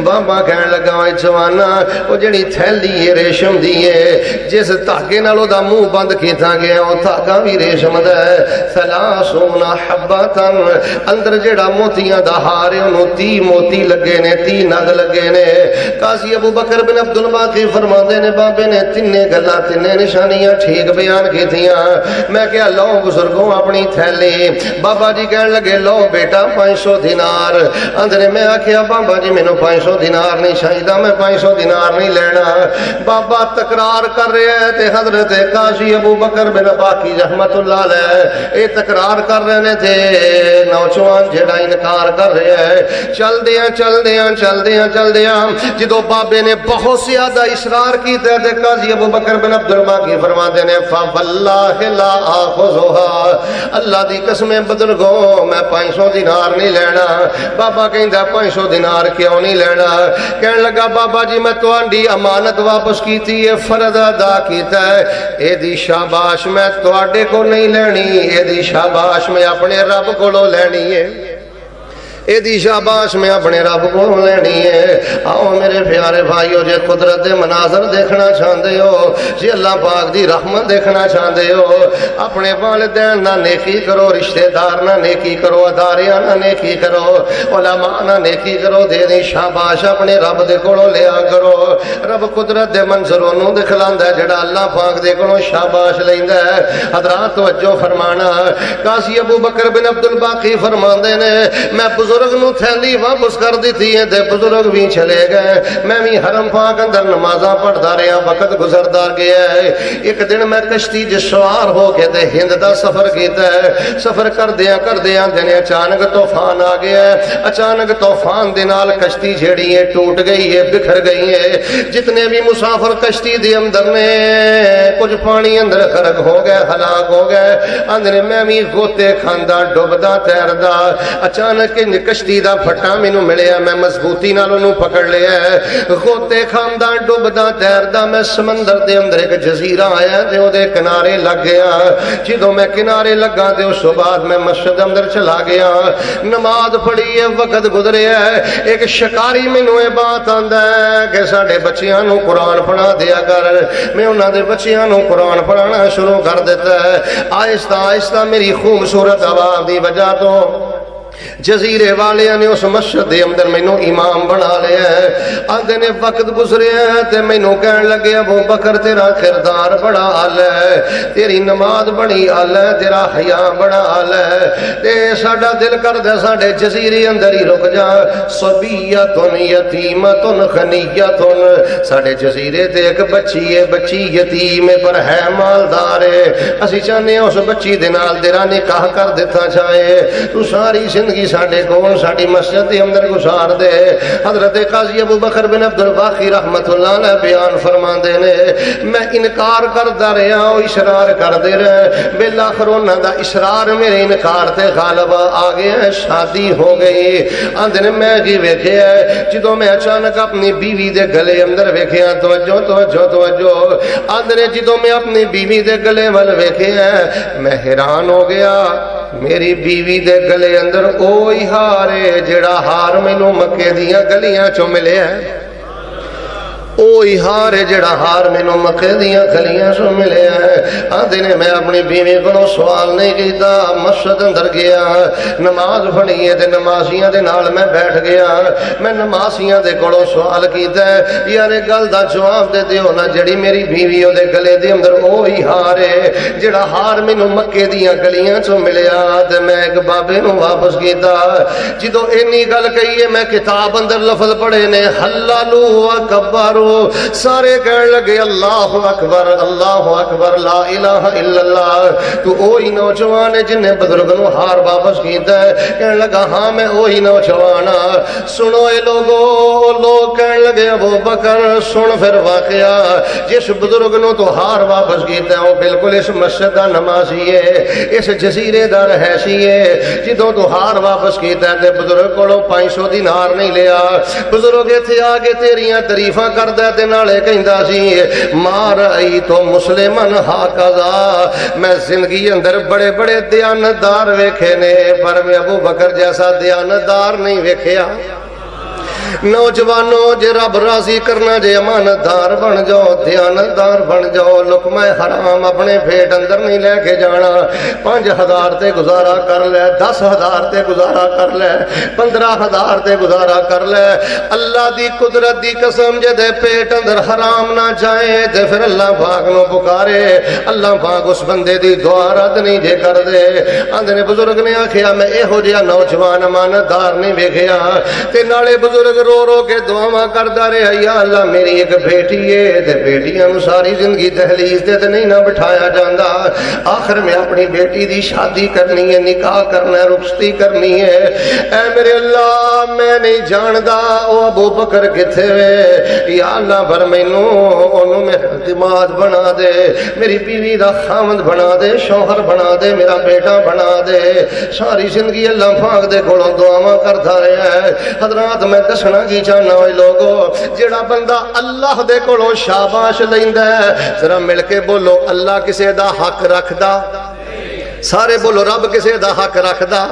S1: بابا کہنے لگا اے جوانا وہ جڑی تھیلی ہے ریشم دی ہے، جس تاکے نال دا منہ بند کیتا گیا وہ تاکا بھی ریشم دا ہے، 30 حباتن اندر جڑا موتیاں دا ہار ہے انہوں 30 موتی لگے نے، 30 نگ لگے نے۔ قاضی ابو بکر بن عبد الباقی فرماندے نے بابے نے تینے گلاں تینے نشانیاں ٹھیک بیان کیتیاں۔ میں کہا لو بزرگوں اپنی تھیلی، بابا جی کہنے لگے لو بیٹا 500 دینار۔ اندرے میں آکھیا بابا جی مینوں 500 دینار نہیں چاہیدا، میں 500 دینار نہیں لینا۔ بابا تکرار کر رہے ہیں تے حضرت قاضی ابو بکر بن باقی رحمت اللہ علیہ اے تکرار کر رہے نے تے نوجوان جڑا انکار کر رہے ہیں۔ چل دیاں جدو بابے نے بہت زیادہ اصرار کیتا ہے قاضی ابو بکر بن عبد الباقی فرماتے ہیں فواللہ لا آخذها، اللہ دی قسم بزرگوں میں 500 دینار نہیں لینا۔ بابا کہندا 500 دینار کیوں نہیں لینا؟ کہنے لگا بابا جی میں تہاڈی امانت واپس کیتی ہے، فرض ادا کیتا ہے، اے دی شاباش میں تہاڈے کو نہیں لینی، اے دی شاباش میں اپنے رب کولوں لینی ہے، اے دی شاباش میں اپنے رب کو لینی ہے۔ آؤ میرے پیارے بھائیو جے قدرت دے مناظر دیکھنا چاہتے ہو، جے اللہ پاک دی رحمت دیکھنا چاہتے ہو، اپنے والدین نہ نیکی کرو، رشتہ دار نہ نیکی کرو، اداریاں نہ نیکی کرو، علماء نہ نیکی کرو، دے دی شاباش اپنے رب دے کولوں لیا کرو۔ رب قدرت دے منظروں نو دکھلاندا ہے جڑا اللہ پاک دے کولوں شاباش لیندا ہے۔ حضرات توجہ فرمانا، قاضی ابو بکر بن عبد الباقی فرماندے نے میں بزرگ نو تھیلی واپس کر دیتی ہے تے بزرگ بھی چلے گئے، میں بھی حرم پاک اندر نمازاں پڑھدا رہا، وقت گزردا گیا ہے۔ ایک دن میں کشتی جس سوار ہو کے تے ہند دا سفر کیتا ہے، سفر کردیاں دن اچانک طوفان آ گیا ہے، اچانک طوفان دے نال کشتی جھیڑی ہے ٹوٹ گئی ہے، بکھر گئی ہے۔ جتنے بھی مسافر کشتی دے اندر نے کچھ پانی اندر غرق ہو گئے، ہلاک ہو گئے۔ اندر میں بھی غوطے کھاندا ڈوبدا تیردا، اچانک کشتی دا پھٹا مینوں ملیا میں مضبوطی نال اونوں پکڑ لیا غوطے کھاندا ڈوبدا تیردا میں سمندر دے اندر ایک جزیرہ آیا تے او دے کنارے لگ گیا جدوں میں کنارے لگا تے اس تو بعد میں مسجد اندر چلا گیا نماز پڑھی ہے وقت گزریا ہے ایک شکاری مینوں اے بات آندا ہے کہ ساڈے بچیاں نوں قرآن پڑھا دیا کر میں انہاں دے بچیاں نوں قرآن پڑھانا شروع کر دیتا ہے آہستہ آہستہ میری خوبصورت آواز دی وجہ تو جزیرے والے نے اس مسجد دے اندر مینوں امام بنا لیا ہے آندے نے وقت گزریا ہے تے مینوں کہن لگے ابو بکر تیرا کردار بڑا اعلی ہے تیری نماز بڑی اعلی ہے تیرا حیا بڑا اعلی ہے تے ساڈا دل کردا ساڈے جزیرے اندر ہی رک جا صبیۃ یتیمۃ خنیۃ ساڈے جزیرے تے ایک بچی ہے بچی یتیم ہے پر ہے مالدار ہے اسی چاہنے اس بچی دے نال تیرا نکاح کر دیتا جائے تو ساری زندگی ساڈے کول ساڈی مسجد دے اندر گزار دے حضرت قاضی ابو بکر بن عبد الباقی رحمت اللہ علیہ بیان فرماندے نے میں انکار کردا رہیا او اصرار کردے رہے بالآخر انہاں دا اصرار میرے انکار تے غالب آ گیا شادی ہو گئی آندے نے میں کی ویکھیا جدوں میں اچانک اپنی بیوی دے گلے اندر ویکھیا توجہ آندے نے جدوں میں اپنی بیوی دے گلے ول ویکھیا میں حیران ہو گیا میری بیوی دے گلے اندر اوہی ہار ہے جڑا ہار مینوں مکے دیاں گلیاں چوں ملیا ہے اوہی ہار ہے جڑا ہار مینوں مکے دیاں گلیاں چوں ملیا ہے آندے نے میں اپنی بیوی کولوں سوال نہیں کیتا مسجد اندر گیا نماز پڑھی ہے تے نمازیاں دے نال میں بیٹھ گیا میں نمازیاں دے کولوں سوال کیتا ہے یار گل دا جواب دے دیو نا جڑی میری بیوی او دے گلے دے اندر اوہی ہار ہے جڑا ہار مینوں مکے دیاں گلیاں چوں ملیا تے میں ایک بابے نوں واپس کیتا جدوں اینی گل کہی ہے میں کتاب اندر لفظ پڑھے نے حللو اکبر سارے کہنے لگے اللہ اکبر لا الہ الا اللہ تو وہی نوجوان ہے جن نے بزرگ نو ہار واپس کیتا ہے کہنے لگا ہاں میں وہی نوجوان ہاں سنو اے لوگو لوگ کہنے لگے ابو بکر سن پھر واقعہ جس بزرگ نو تو ہار واپس کیتا ہے وہ بالکل اس مسجد دا نمازی ہے اس جزیرے دا رہائشی ہے جدوں تو ہار واپس کیتا ہے تے بزرگ کولوں 500 دینار نہیں لیا بزرگ ایتھے آ کے تیریاں تعریفاں کردا تے نالے کہندا سی مار ای تو مسلمان ہاکذا میں زندگی اندر بڑے بڑے دیانتدار ویکھے نے پر میں ابو بکر جیسا دیانتدار نہیں ویکھیا نوجوانوں جے رب راضی کرنا جے امانتدار بن جاؤ دیانتدار بن جاؤ لقمہ حرام اپنے پیٹ اندر نہیں لے کے جانا 5000 تے گزارا کر لے 10000 تے گزارا کر لے 15000 تے گزارا کر لے اللہ دی قدرت دی قسم جے دے پیٹ اندر حرام نہ جائے تے پھر اللہ پاک نو پکارے اللہ پاک اس بندے دی دعا رد نہیں جے کر دے آندے نے بزرگ نے آکھیا میں ایہو جہا نوجوان امانتدار نہیں ویکھیا تے نالے بزرگ رو رو کے دعاواں کردا رہیا یا اللہ میری ایک بیٹی ہے تے بیٹیاں نوں ساری زندگی دہلیز تے نہیں نہ بٹھایا جاندا آخر میں اپنی بیٹی دی شادی کرنی ہے نکاح کرنا ہے رخصتی کرنی ہے اے میرے اللہ میں نہیں جاندا او ابو بکر کتے وے یا اللہ پر مینوں اونوں میں اعتماد بنا دے میری بیوی دا خامد بنا دے شوہر بنا دے میرا بیٹا بنا دے ساری زندگی اللہ پاک دے کولوں دعاواں کردا رہیا ہے حضرات میں دسنا کی چاہنا ہوئے لوگوں جڑا بندہ اللہ دے کولوں شاباش لیندا ہے ذرا مل کے بولو اللہ کسے دا حق رکھدا سارے بولو رب کسے دا حق رکھدا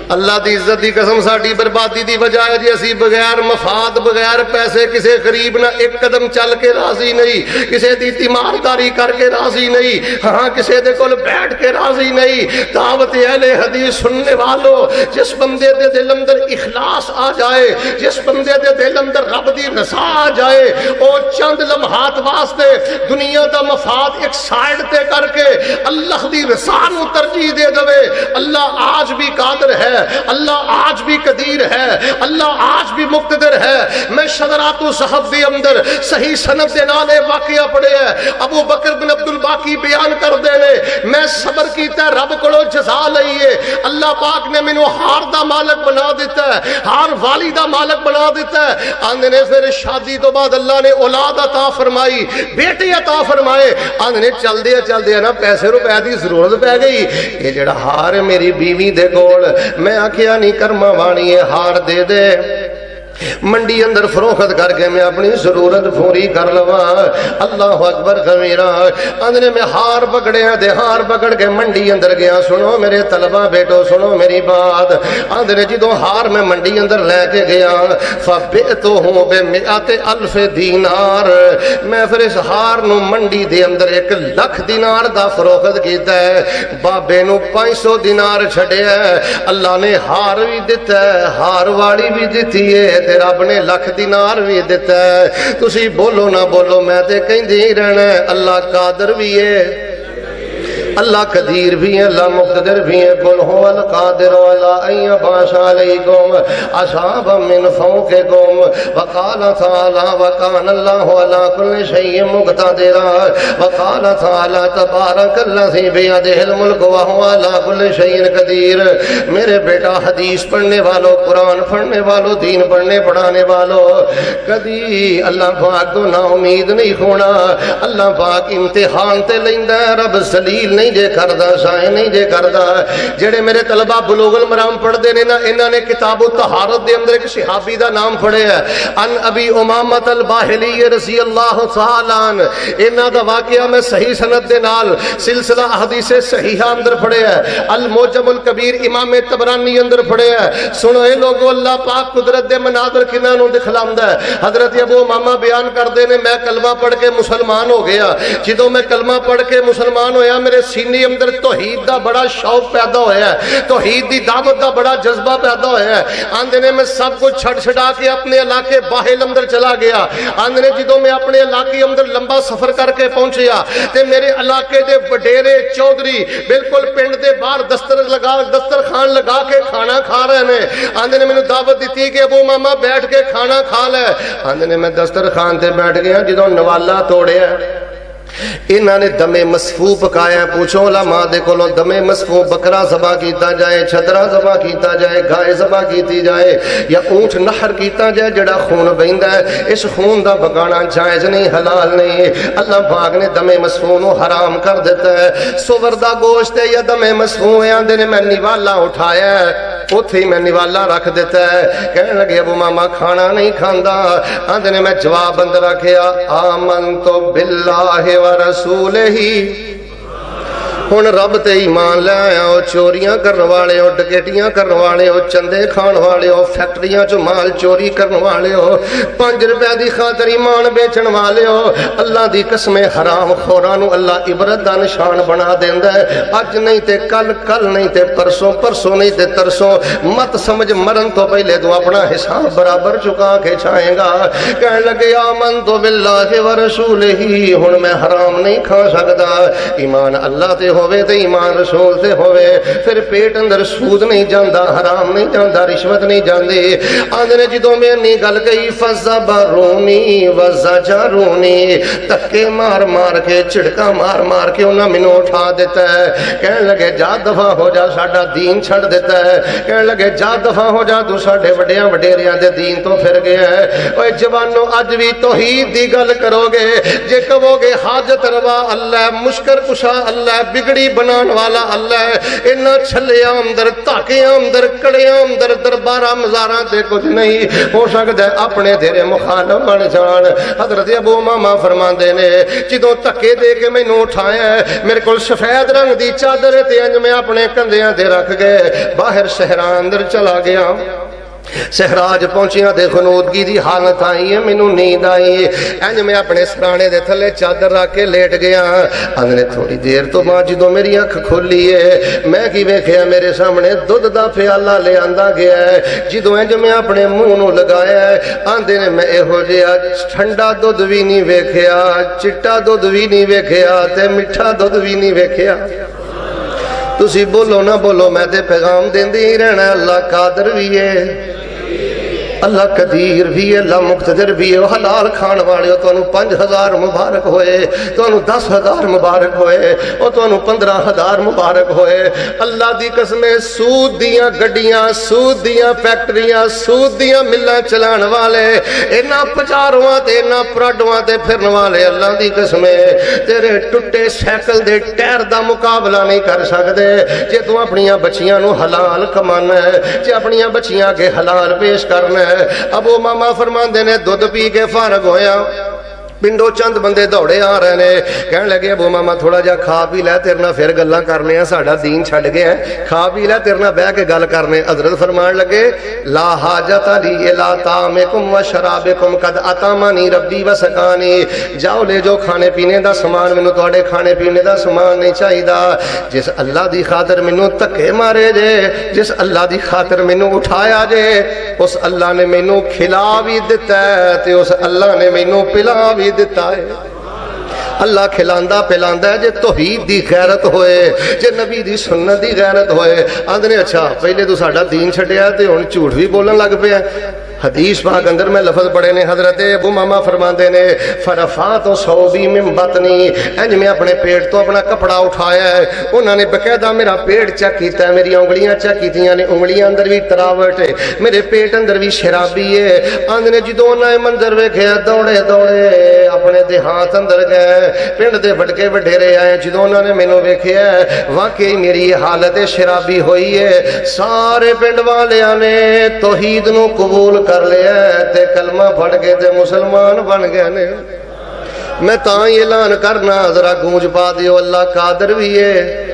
S1: اللہ دی عزت دی قسم ساڈی بربادی دی وجہ ہے جی اسی بغیر مفاد بغیر پیسے کسے قریب نہ ایک قدم چل کے راضی نہیں کسے دی تیمارداری کر کے راضی نہیں ہاں کسے دے کول بیٹھ کے راضی نہیں دعوت اہل حدیث سننے والوں جس بندے دے دل اندر اخلاص آ جائے جس بندے دے دل اندر رب دی رضا آ جائے او چند لمحات واسطے دنیا دا مفاد ایک سائیڈ تے کر کے اللہ دی رضا نو ترجیح دے دے اللہ آج بھی قادر ہے اللہ آج بھی قدیر ہے اللہ آج بھی مقتدر ہے میں شذرات الصحف کے اندر صحیح سند دے نالے واقعہ پڑھے ہے ابو بکر بن عبد الباقی بیان کر دے نے میں صبر کیتا رب کولوں جزا لئیے اللہ پاک نے مینوں ہار دا مالک بنا دیتا ہے ہار والی دا مالک بنا دیتا ہے آندے نے پھر شادی تو بعد اللہ نے اولاد عطا فرمائی بیٹے عطا فرمائے آندے نے چل دے نا پیسے روپے دی ضرورت پہ گئی یہ جڑا ہار میری بیوی دے کول میں آخیا نہیں کرما وانی ہے ہار دے دے منڈی اندر فروخت کر کے میں اپنی ضرورت پوری کر لوا. اللہ اکبر کبیرہ. اندر میں ہار پکڑیا دے ہار پکڑ کے منڈی اندر گیا. سنو میرے طلبہ بیٹو سنو میری بات. اندر جدو ہار میں منڈی اندر لے کے گیا فبئتہ بمئۃ الف دینار. میں پھر اس ہار نو منڈی دے اندر 1,00,000 دینار دا فروخت کیتا ہے. بابے نو 500 دینار چھڑیا ہے. اللہ نے ہار بھی دیتا ہے ہار والی بھی دیتی ہے تے رب نے 1,00,000 دینار بھی دیتا ہے. تسی بولو نہ بولو میں تے کہندی ہی رہنا ہے اللہ قادر بھی ہے اللہ قدیر بھی ہے اللہ مقتدر بھی ہے. قل هو القادر على ان يبعث عليكم عذابا من فوقكم وقال تعالى وكان الله على كل شيء مقتدرا. وقال تعالى تبارك الذي بيده الملك وهو على كل شيء قدير. میرے بیٹا حدیث پڑھنے والوں قرآن پڑھنے والوں دین پڑھنے پڑھانے والوں کدی اللہ پاک تو نا امید نہیں ہونا. اللہ پاک امتحان تے لیندا ہے رب ذلیل نہیں جے کردا شائع نہیں جے کردا. جڑے میرے طلبہ بلوغ المرام پڑھ دے نے نا انہاں نے کتاب الطہارت دے اندر ایک صحابی دا نام پڑھیا ہے ان ابی امامۃ الباہلی رضی اللہ تعالی عنہ. انہاں دا واقعہ میں صحیح سند دے نال سلسلہ احادیث صحیحہ اندر پڑھیا ہے. المعجم الکبیر امام طبرانی اندر پڑھیا ہے. سنو اے لوگو اللہ پاک قدرت دے مناظر کنہاں نوں دکھلاوندا ہے. حضرت ابو امامہ بیان کردے نے میں کلمہ پڑھ کے مسلمان ہو گیا. جدوں میں کلمہ پڑھ کے مسلمان ہویا میرے سینے اندر توحید دا بڑا شوق پیدا ہویا ہے توحید دی دعوت دا بڑا جذبہ پیدا ہویا ہے. آندے نے میں سب کو چھڑ چھڑا کے اپنے علاقے باہل اندر چلا گیا. آندے نے جدوں میں اپنے علاقے اندر لمبا سفر کر کے پہنچیا تے میرے علاقے دے وڈیرے چودھری بالکل پنڈ دے باہر دسترخوان لگا کے کھانا کھا رہے نے. آندے نے مینوں دعوت دیتی کہ ابو ماما بیٹھ کے کھانا کھا لے. آندے نے میں دسترخوان تے بیٹھ گیا. جدوں نوالا توڑیا انہاں نے دم مسفو پکایا. پوچھو علماء دے کولوں دم مسفو بکرا ذبح کیتا جائے چھدرا ذبح کیتا جائے گائے ذبح کیتی جائے یا اونٹ نہر کیتا جائے جڑا خون بہندا ہے اس خون دا بگانا جائز نہیں حلال نہیں. اللہ پاک نے دم مسفو نو حرام کر دیتا ہے. سور دا گوشت ہے یا دم مسفو ہے. آندے نے میں نوالا اٹھایا ہے اوتھے میں نوالا رکھ دیتا ہے. کہنے لگے ابو ماما کھانا نہیں کھاندا. آندے نے میں جواب اندر رکھیا آمنت باللہ ورسولہ. ہن رب تے ایمان لے آیا ہو چوریاں کرن والے ہو ڈکیٹیاں کرن والے ہو چندے کھان والے ہو فیکٹریاں چ مال چوری کرن والے ہو 5 روپے دی خاطر ایمان بیچن والے ہو. اللہ دی قسم حرام خوراں نو اللہ عبرت دا نشان بنا دیندا ہے. اج نہیں تے کل کل نہیں تے پرسوں پرسوں نہیں تے ترسوں مت سمجھ مرن تو پہلے تو اپنا حساب برابر چکا کے چھائے گا. کہنے لگے آمنت باللہ ورسولہ. ہن میں حرام نہیں کھا سکدا. ایمان اللہ تے ہوئے تے ایمان رسول سے ہوئے پھر پیٹ اندر سود نہیں جاندا حرام نہیں جاندا رشوت نہیں جاندی. آندے نے جدوں میں نہیں گل کہی فزبرونی وزجرونی تکے مار مار کے چھڑکا مار مار کے انہاں مینوں اٹھا دیتا ہے. کہنے لگے جا دفع ہو جا ساڈا دین چھڑ دیتا ہے. کہنے لگے جا دفع ہو جا تو ساڈے وڈیاں وڈیریاں دے دین تو پھر گیا ہے. اوے جوانو اج بھی توحید دی گل کرو گے جے کہو گے حاجت روا اللہ مشکل کشا اللہ بگڑی بنان والا اللہ ہے. انہاں چھلیاں اندر تاکیاں اندر کڑیاں اندر درباراں مزاراں تے کچھ نہیں ہو سکدا ہے اپنے تیرے مخالف بن جان. حضرت ابو امامہ فرماندے نے جدوں تکے دے کے مینوں اٹھایا ہے میرے کول سفید رنگ دی چادر تے انج میں اپنے کندھیاں تے رکھ گئے باہر شہراں اندر چلا گیا. سہراج پہنچیاں تے خنودگی دی حالت آئی ہے مینوں نیند آئی. انج میں اپنے سرانے دے تھلے چادر رکھ کے لیٹ گیا. اندر تھوڑی دیر تو بعد جدوں میری اکھ کھلی ہے میں کی ویکھیا میرے سامنے دودھ دا پیالہ لے آندا گیا ہے. جدوں انج میں اپنے منہ نوں لگایا ہے آندے نے میں ایہو جہا ٹھنڈا دودھ بھی نہیں ویکھیا چٹا دودھ بھی نہیں ویکھیا تے میٹھا دودھ بھی نہیں ویکھیا. تسی بولو نہ بولو میں تے پیغام دیندی ہی رہنا اللہ قادر بھی ہے اللہ قدیر بھی ہے، اللہ مقتدر بھی ہے۔ حلال کھان والے تو 5000 مبارک ہوئے، تو 10,000 مبارک ہوئے، اور تو 15,000 مبارک ہوئے۔ اللہ دی قسم، سود دیاں گڈیاں، سود دیاں فیکٹریاں، سود دیاں ملاں چلان والے، انہاں پچاروਆਂ تے انہاں پراڈواں تے پھرن والے، اللہ دی قسم تیرے ٹٹے سائیکل دے ٹائر دا مقابلہ نہیں کر سکدے جے تو اپنیاں بچیاں نو حلال کمانا ہے، جے اپنیاں بچیاں کے حلال پیش کرنا ہے۔ ابو ماما فرماندے نے دودھ پی کے فارغ ہویا، پنڈو چند بندے دوڑے آ رہے نے، کہنے لگے ابو ماما تھوڑا جا کھا پی لے، تیرے نال پھر گلاں کرنے ہیں، ساڈا دین چھڈ گیا ہے، کھا پی لے تیرے نال بیٹھ کے گل کرنے۔ حضرت فرمان لگے لا حاجت لی الا طعامکم و شرابکم قد اطعمنی ربی و سقانی، جاؤ لے جو کھانے پینے دا سامان، مینوں تواڈے کھانے پینے دا سامان نہیں چاہیدا۔ جس اللہ دی خاطر مینوں دھکے مارے جے، جس اللہ دی خاطر مینوں اٹھایا جے، اس اللہ نے مینوں کھلا بھی دتا ہے تے اس اللہ نے مینوں پلا بھی دیتا ہے۔ اللہ کھلاندا پلاندا ہے جے توحید دی غیرت ہوئے، جے نبی دی سنت دی غیرت ہوئے۔ آندے نے اچھا پہلے تو ساڈا دین چھڈیا تے ہن جھوٹ بھی بولن لگ پیا۔ حدیث پاک اندر میں لفظ پڑھے نے، حضرت ابو ماما فرماندے نے فرفعت صوبی من بطنی، انج میں اپنے پیٹ تو اپنا کپڑا اٹھایا ہے، انہوں نے باقاعدہ میرا پیٹ چیک کیتا ہے، میری انگلیاں چیک کیتیاں نے، انگلیاں اندر بھی تراوٹ ہے، میرے پیٹ اندر بھی شرابی ہے۔ آندے نے جدوں انہاں نے منظر ویکھیا دوڑے دوڑے اپنے دیہات اندر گئے، پنڈ دے وڈکے وڈیرے آئے، جدوں انہوں نے مینوں ویکھیا واقعی میری حالت شرابی ہوئی ہے، سارے پنڈ والیاں نے توحید نو قبول کر لیا تے کلمہ پڑھ کے تے مسلمان بن گئے نے۔ میں تاں اعلان کرنا ذرا گونج پا دیو، اللہ قادر بھی ہے،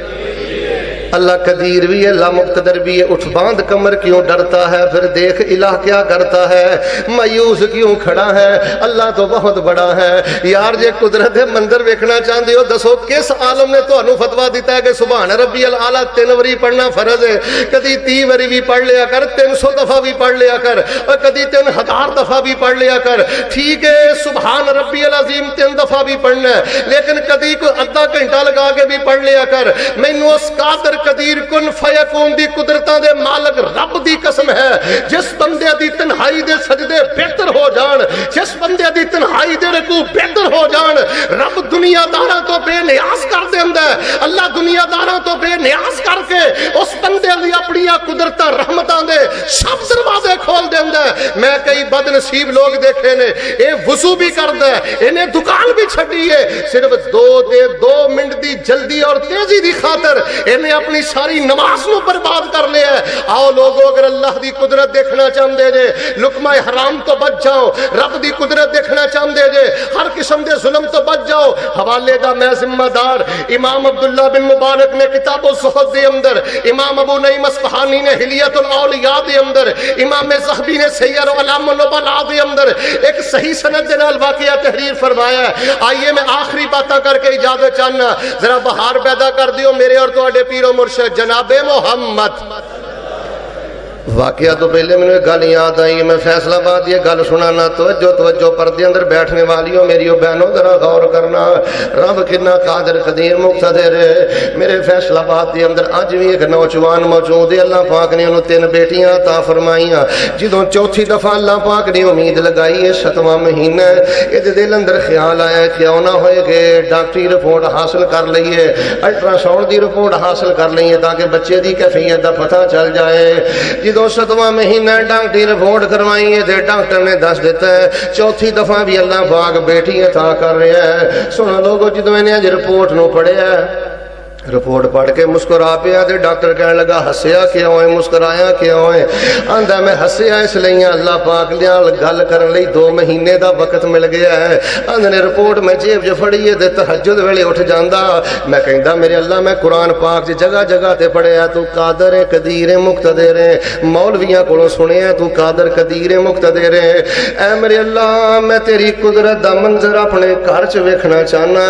S1: اللہ قدیر بھی ہے، اللہ مقتدر بھی ہے۔ اٹھ باندھ کمر کیوں ڈرتا ہے؟ پھر دیکھ الہ کیا کرتا ہے، مایوس کیوں کھڑا ہے؟ اللہ تو بہت بڑا ہے یار۔ جے قدرت منظر ویکھنا چاہتے ہو دسو کس عالم نے تانوں فتوا دیتا ہے کہ سبحان ربی الاعلی 3 واری پڑھنا فرض ہے؟ کدی 30 واری بھی پڑھ لیا کر، 300 دفعہ بھی پڑھ لیا کر، اور کدی 3000 دفعہ بھی پڑھ لیا کر۔ ٹھیک ہے سبحان ربی العظیم 3 دفعہ بھی پڑھنا ہے، لیکن کدی کوئی آدھا گھنٹہ لگا کے بھی پڑھ لیا کر۔ مینوں اس قادر قدیر کن فیکون دی قدرتاں دے مالک رب دی قسم ہے، جس بندے دی تنہائی دے سجدے بہتر ہو جان، جس بندے دی تنہائی دے رکوع بہتر ہو جان، رب دنیا داراں تو بے نیاز کر دیندا ہے۔ اللہ دنیا داراں تو بے نیاز کر کے اس بندے دی اپنی قدرتاں رحمتاں دے سب دروازے کھول دیندا ہے۔ میں کئی بد نصیب لوگ دیکھے نے، اے وضو بھی کردا ہے، انہیں دکان بھی چھڈی ہے، صرف 2 منٹ دی جلدی اور تیزی دی خاطر انہیں اپنی ساری نماز نو برباد کر لیا ہے۔ آؤ لوگو اگر اللہ دی قدرت دیکھنا چاہتے جے لقمہ حرام تو بچ جاؤ، رب دی قدرت دیکھنا چاہتے جے ہر قسم دے ظلم تو بچ جاؤ۔ حوالے دا میں ذمہ دار امام عبداللہ بن مبارک نے کتاب الزہد دے اندر، امام ابو نعیم اصفہانی نے حلیۃ الاولیاء دے اندر، امام ذہبی نے سیر اعلام النبلاء دے اندر ایک صحیح سند دے نال واقعہ تحریر فرمایا ہے۔ آئیے میں آخری باتاں کر کے اجازت چاہنا، ذرا بہار پیدا کر دیو میرے اور تواڈے پیر و مرشد جناب محمد۔ واقعہ تو پہلے میں نے گل یاد آئی، میں فیصلہ آباد یہ گل سنانا، توجہ پردے اندر بیٹھنے والیوں میریو بہنوں ذرا غور کرنا، رب کتنا قادر قدیر مقتدر ہے۔ میرے فیصلہ آباد کے اندر اج بھی ایک نوجوان موجود ہے، اللہ پاک نے انہوں 3 بیٹیاں عطا فرمائیاں، جدوں چوتھی دفعہ اللہ پاک نے امید لگائی ہے 7واں مہینہ، یہ دل اندر خیال آیا کیوں نہ ہوئے کہ ڈاکٹری رپورٹ حاصل کر لئیے، الٹرا ساؤنڈ دی رپورٹ حاصل کر لئیے تاکہ بچے دی کیفیت دا پتہ چل جائے۔ جدوں 7واں مہینہ ڈاکٹری رپورٹ کروائی ہے ڈاکٹر نے دس دیتا ہے چوتھی دفعہ بھی اللہ پاک بیٹی عطا کر رہا ہے۔ سنو لوگو جدوں انہیں اج رپورٹ نو پڑھیا ہے، رپورٹ پڑھ کے مسکرا پیا تے ڈاکٹر کہنے لگا ہسیا کیوں ہے، مسکرایا کیوں ہے؟ آندا میں ہسیا اس لیے اللہ پاک نال گل کرن لئی 2 مہینے دا وقت مل گیا ہے۔ آندے نے رپورٹ میں جیب جو پھڑی ہے تے تہجد ویلے اٹھ جاندا، میں کہندا میرے اللہ میں قرآن پاک جگہ جگہ تے پڑھیا تو قادر ہے قدیر ہے مقتدر ہے، مولویاں کولوں سنیا تو قادر قدیر ہے مقتدر ہے۔ اے میرے اللہ میں تیری قدرت دا منظر اپنے گھر چ ویکھنا چاہنا،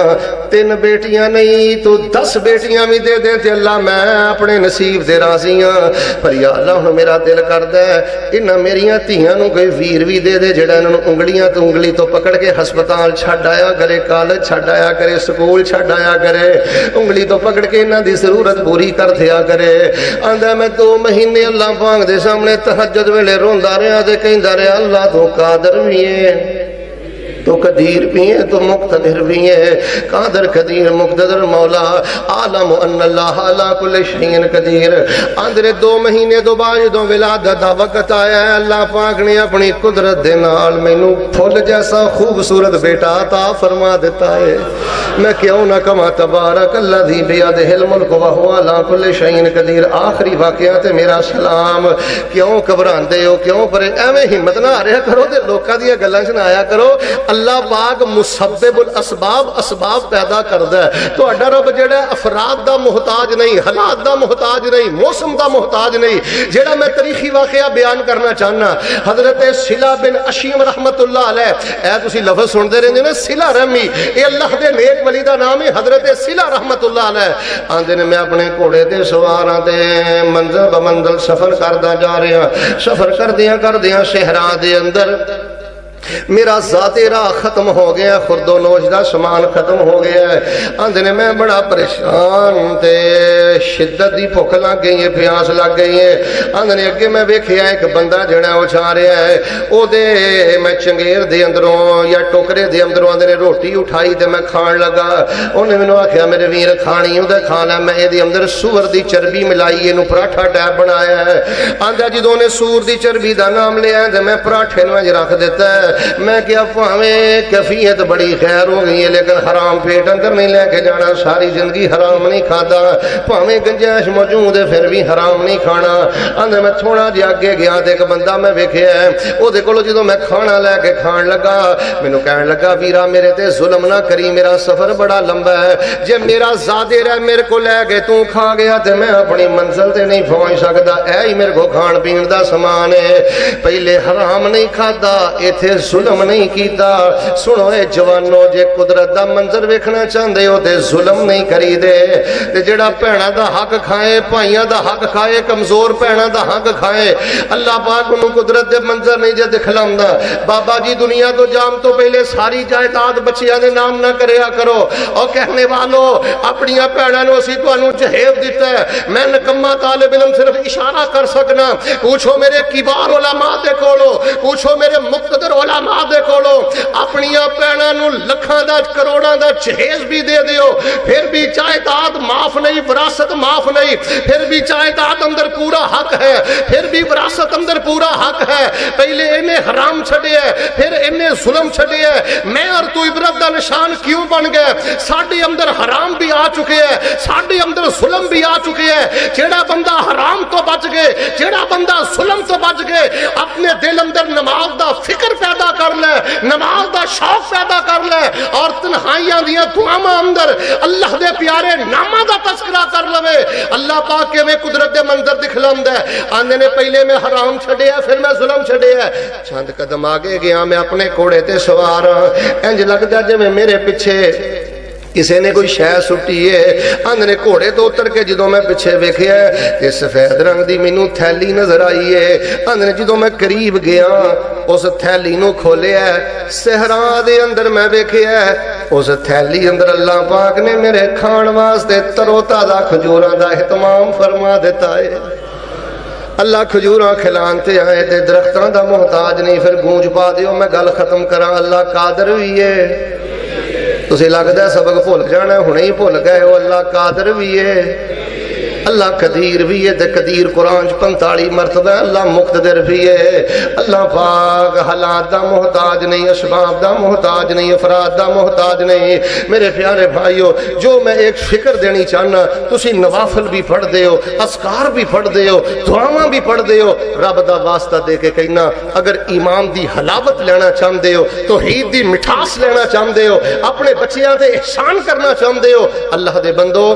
S1: 3 بیٹیاں نہیں تو 10 بیٹیاں بیٹیاں بھی دے دیں تے اللہ میں اپنے نصیب دے راضی ہاں، پر یا اللہ ہن میرا دل کردا ہے انہاں میریاں دھیاں نوں کوئی ویر بھی دے دے جڑا انہاں نوں انگلیاں تو انگلی تو پکڑ کے ہسپتال چھڈ آیا کرے، کالج چھڈ آیا کرے، سکول چھڈ آیا کرے، انگلی تو پکڑ کے انہاں دی ضرورت پوری کر دیا کرے۔ آندا میں 2 مہینے اللہ پاک دے سامنے تہجد ویلے روندا رہیا تے کہندا رہیا اللہ تو قادر بھی ہے، تو قدیر بھی ہے، تو مقتدر بھی ہے، قادر قدیر مقتدر مولا عالم ان اللہ علی کل شیء قدیر۔ اندر 2 مہینے تو بعد جدوں ولادت دا وقت آیا ہے، اللہ پاک نے اپنی قدرت دے نال مینوں پھل جیسا خوبصورت بیٹا عطا فرما دیتا ہے۔ میں کیوں نہ کما تبارک الذی بیدہ الملک وہو علی کل شیء قدیر۔ آخری واقعہ تے میرا سلام، کیوں گھبراندے ہو، کیوں پرے ایویں ہمت نہ ہاریا کرو تے لوکاں دی گلاں چ نہ آیا کرو۔ اللہ پاک مسبب الاسباب اسباب پیدا کردا ہے۔ تہاڈا رب جڑا افراد دا محتاج نہیں، حالات دا محتاج نہیں، موسم دا محتاج نہیں۔ جڑا میں تاریخی واقعہ بیان کرنا چاہنا، حضرت صلہ بن اشیم رحمت اللہ علیہ، اے تسی لفظ سنتے رہندے نے صلہ رحمی، اے اللہ دے نیک ولی دا نام ہے حضرت صلہ رحمت اللہ علیہ۔ آندے نے میں اپنے گھوڑے تے سوار ہاں تے منزل بمنزل سفر کردا جا رہا، سفر کردیاں صحرا دے اندر میرا ذاتی راہ ختم ہو گیا، خرد و نوش دا سامان ختم ہو گیا ہے۔ آندے نے میں بڑا پریشان تے شدت دی بھوک لگ گئی ہے، پیاس لگ گئی ہے۔ آندے نے اگے میں ویکھیا ایک بندہ جڑا او جا رہا ہے، او دے میں چنگیر دے اندروں یا ٹوکرے دے اندروں آندے نے روٹی اٹھائی تے میں کھان لگا۔ انہیں مینوں آکھیا میرے ویر کھانی اودے کھانا، میں اے دی اندر سور دی چربی ملائی اینو پراٹھا ٹائپ بنایا ہے۔ آندا جدوں نے سور دی چربی دا نام لیا تے میں پراٹھے نوں رکھ دیتا ہے۔ میں کیا پاویں کیفیت بڑی خیر ہو گئی ہے لیکن حرام پیٹ اندر نہیں لے کے جانا، ساری زندگی حرام نہیں کھادا، پاویں گنجائش موجود ہے پھر بھی حرام نہیں کھانا۔ اندر میں تھوڑا جہا اگے گیا تے ایک بندہ میں ویکھیا ہے، او دے کولوں جدوں میں کھانا لے کے کھان لگا، مینوں کہن لگا ویرا میرے تے ظلم نہ کری، میرا سفر بڑا لمبا ہے، جے میرا زادے رہ میرے کو لے کے تو کھا گیا تے میں اپنی منزل تے نہیں پہنچ سکدا، اے ہی میرے کو کھان پین دا سامان ہے۔ پہلے حرام نہیں کھادا، ایتھے ظلم نہیں کیتا۔ سنو اے جوانو، جے قدرت دا منظر ویکھنا چاہندے ہو تے ظلم نہیں کری دے، تے جڑا بھیڑاں دا حق کھائے، بھائیاں دا حق کھائے، کمزور بھیڑاں دا حق کھائے، اللہ پاک انہوں قدرت دے منظر نہیں جے دکھلاوندا۔ بابا جی دنیا تو جام تو پہلے ساری جائیداد بچیاں دے نام نہ کریا کرو، اور کہنے والو اپنی بھیڑاں نوں اسی تانوں جہیز دتا ہے۔ میں نکما طالب علم صرف اشارہ کر سکنا، پوچھو میرے کبار علماء دے کولو، پوچھو میرے مقتدر علماء دے کولو، اپنی بھیڑاں نوں لکھاں دا کروڑاں دا جہیز بھی دے دیو، پھر بھی جائیداد معاف نہیں، وراثت معاف نہیں، پھر بھی جائیداد اندر پورا حق ہے، پھر بھی وراثت اندر پورا حق ہے۔ پہلے انہیں حرام چھڑیا ہے، پھر انہیں ظلم چھڑیا ہے۔ میں اور تو عبرت دا نشان کیوں بن گئے؟ ساڈے اندر حرام بھی آ چکے ہیں، ساڈے اندر ظلم بھی آ چکے ہیں۔ جیڑا بندہ حرام تو بچ گئے، جیڑا بندہ ظلم تو بچ گئے، اپنے دل اندر نماز دا فکر پیدا کر لے، نماز دا شوق پیدا کر لے، اور تنہائیاں دیاں دعاواں اندر اللہ دے پیارے ناماں دا تذکرہ کر لوے۔ اللہ پاک کے میں قدرت دے منظر دکھلاوندا ہے۔ آندے نے پہلے میں حرام چھڈیا، پھر میں ظلم چھڈیا۔ چند قدم آگے گیا، میں اپنے گھوڑے تے سوار ہاں، انج لگدا جویں میرے پیچھے کسی نے کوئی شے سٹی ہے۔ آندے گھوڑے تو اتر کے جدوں میں پیچھے ویکھیا تے سفید رنگ دی مینوں تھیلی نظر آئی ہے۔ آندے جدوں میں قریب گیا، اس تھیلی نو کھولیا، صحرا دے اندر میں ویکھیا اس تھیلی اندر اللہ پاک نے میرے کھان واسطے ترو تازہ کھجوراں دا اہتمام فرما دیتا ہے۔ اللہ کھجوراں کھلان تے آئے تے درختاں دا محتاج نہیں۔ پھر گونج پا دیو، میں گل ختم کراں، اللہ قادر بھی ہے۔ تسی لگدا ہے سبق بھول جانا، ہنے ہی بھول گئے ہو، اللہ قادر بھی ہے، اللہ قدیر بھی ہے۔ تے قدیر قرآن 45 مرتبہ، اللہ مقتدر بھی ہے۔ اللہ پاک حالات دا محتاج نہیں، اسباب دا محتاج نہیں، افراد دا محتاج نہیں۔ میرے پیارے بھائیو، جو میں ایک فکر دینی چاہنا، تسی نوافل بھی پڑھ دے ہو، اذکار بھی پڑھ دے ہو، دعاواں بھی پڑھ دے ہو، رب دا واسطہ دے کے کہنا، اگر ایمان دی حلاوت لینا چاہندے ہو، توحید دی مٹھاس لینا چاہندے ہو، اپنے بچیاں تے احسان کرنا چاہندے ہو، اللہ دے بندو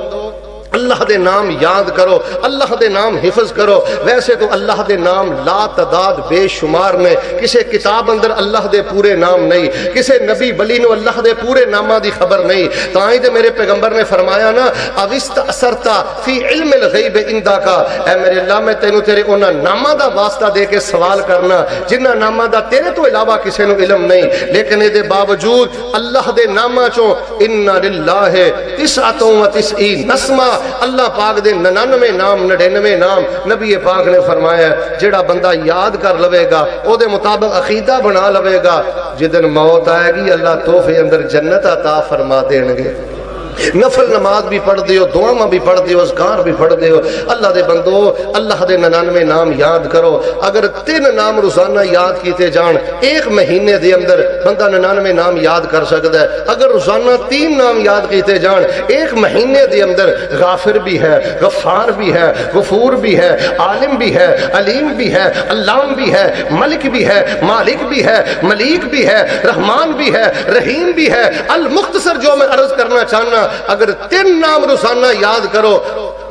S1: اللہ دے نام یاد کرو، اللہ دے نام حفظ کرو۔ ویسے تو اللہ دے نام لا تعداد بے شمار نے، کسے کتاب اندر اللہ دے پورے نام نہیں، کسے نبی ولی نو اللہ دے پورے نامہ دی خبر نہیں۔ تائیں تے میرے پیغمبر نے فرمایا نا اوست اثرتا فی علم الغیب اندہ کا، اے میرے اللہ میں تینوں تیرے انہاں نامہ دا واسطہ دے کے سوال کرنا جنہ نامہ دا تیرے تو علاوہ کسے نو علم نہیں، لیکن اے دے باوجود اللہ دے نامہ چوں اِنَّ لِلَّهِ 99 نسمہ، اللہ پاک دے 99 نام 99 نام نبی پاک نے فرمایا جڑا بندہ یاد کر لوے گا او دے مطابق عقیدہ بنا لوے گا، جدن موت آئے گی اللہ تحفے اندر جنت عطا فرما دیں گے۔ نفل نماز بھی پڑھ دیو، دعاواں بھی پڑھ دیو، اذکار بھی پڑھ دیو۔ اللہ دے بندو اللہ دے 99 نام یاد کرو۔ اگر 3 نام روزانہ یاد کیتے جان ایک مہینے دے اندر بندہ 99 نام یاد کر سکتا ہے۔ اگر روزانہ 3 نام یاد کیتے جان ایک مہینے دے اندر غافر بھی ہے، غفار بھی ہے، غفور بھی ہے، عالم بھی ہے، علیم بھی ہے، علام بھی ہے، ملک بھی ہے، مالک بھی ہے، ملیک بھی ہے، رحمان بھی ہے، رحیم بھی ہے۔ المختصر جو میں عرض کرنا چاہنا، اگر 3 نام روزانہ یاد کرو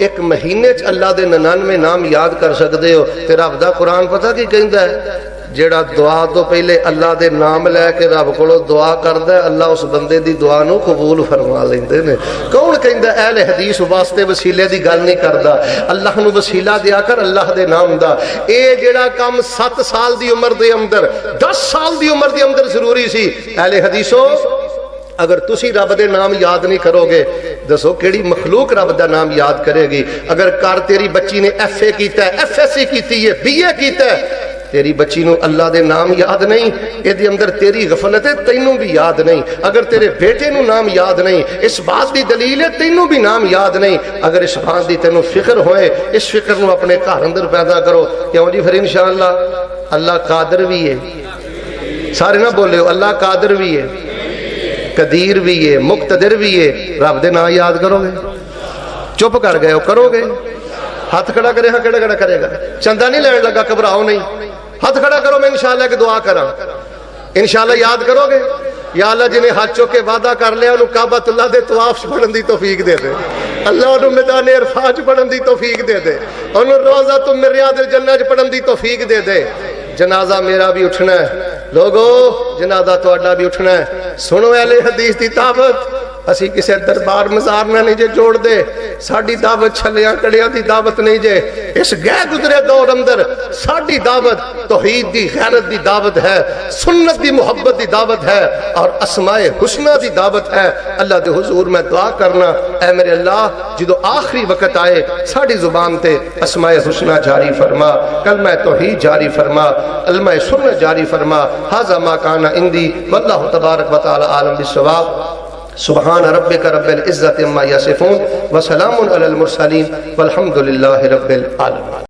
S1: ایک مہینے چ اللہ دے 99 نام یاد کر سکتے ہو۔ تے رب دا قرآن پتہ کی کہندا ہے؟ جیڑا دعا تو پہلے اللہ دے نام لے کے رب کولو دعا کردا ہے اللہ اس بندے دی دعا نو قبول فرما لیندے نے۔ کون کہندا اہل حدیث واسطے وسیلے دی گل نہیں کردا، اللہ نو وسیلہ دیا کر اللہ دے نام دا۔ اے جیڑا کام 7 سال دی عمر دے اندر 10 سال دی عمر دے اندر ضروری سی، اہل حدیثو اگر تسی رب دے نام یاد نہیں کرو گے دسو کیڑی مخلوق رب دا نام یاد کرے گی؟ اگر کار تیری بچی نے ایف اے کیتا ہے، ایف ایس سی کیتی ہے، بی اے کیتا ہے، تیری بچی نو اللہ دے نام یاد نہیں، اے دے اندر تیری غفلت ہے، تینوں بھی یاد نہیں۔ اگر تیرے بیٹے نو نام یاد نہیں، اس بات دی دلیل ہے تینوں بھی نام یاد نہیں۔ اگر اس بات دی تینوں فکر ہوئے، اس فکر نو اپنے گھر اندر پیدا کرو۔ کیوں جی؟ پھر انشاءاللہ اللہ قادر بھی ہے، سارے نہ بولے ہو، اللہ قادر بھی ہے، قدیر بھی ہے، مقتدر بھی ہے۔ رب دے نام یاد کرو گے؟ چپ کر گئے ہو، کرو گے؟ ہاتھ کھڑا کرے، ہاں کڑا کڑا کرے گا، چندہ نہیں لین لگا، گھبراؤ نہیں، ہاتھ کھڑا کرو، میں انشاءاللہ کی دعا کراں، انشاءاللہ یاد کرو گے؟ یا اللہ جنہیں ہاتھ چوکے وعدہ کر لیا انہوں کعبۃ اللہ دے طواف پڑھن دی توفیق دے دے، اللہ انہوں میدان عرفات پڑھن دی توفیق دے دے، انہوں روضہ من ریاض الجنہ پڑھن دی توفیق دے دے۔ جنازہ میرا بھی اٹھنا ہے لوگو، جنازہ تہاڈا بھی اٹھنا ہے۔ سنو اہل حدیث دی دعوت، اسی کسے دربار مزار نہ نہیں جے جوڑ دے، ساڑی دعوت چھلیاں کڑیاں دی دعوت نہیں جے۔ اس گئے گزرے دور اندر ساڑی دعوت توحید دی غیرت دی دعوت ہے، سنت دی محبت دی دعوت ہے، اور اسماء حسنہ دی دعوت ہے۔ اللہ دے حضور میں دعا کرنا اے میرے اللہ جدو آخری وقت آئے ساڑی زبان تے اسماء حسنہ جاری فرما، کلمہ توحید جاری فرما، علمہ سنت جاری فرما۔ ھذا ما کان عندی واللہ تبارک و تعالی عالم بالصواب۔ سبحان ربک رب العزت عما یصفون وسلام علی المرسلین والحمد للہ رب العالمین۔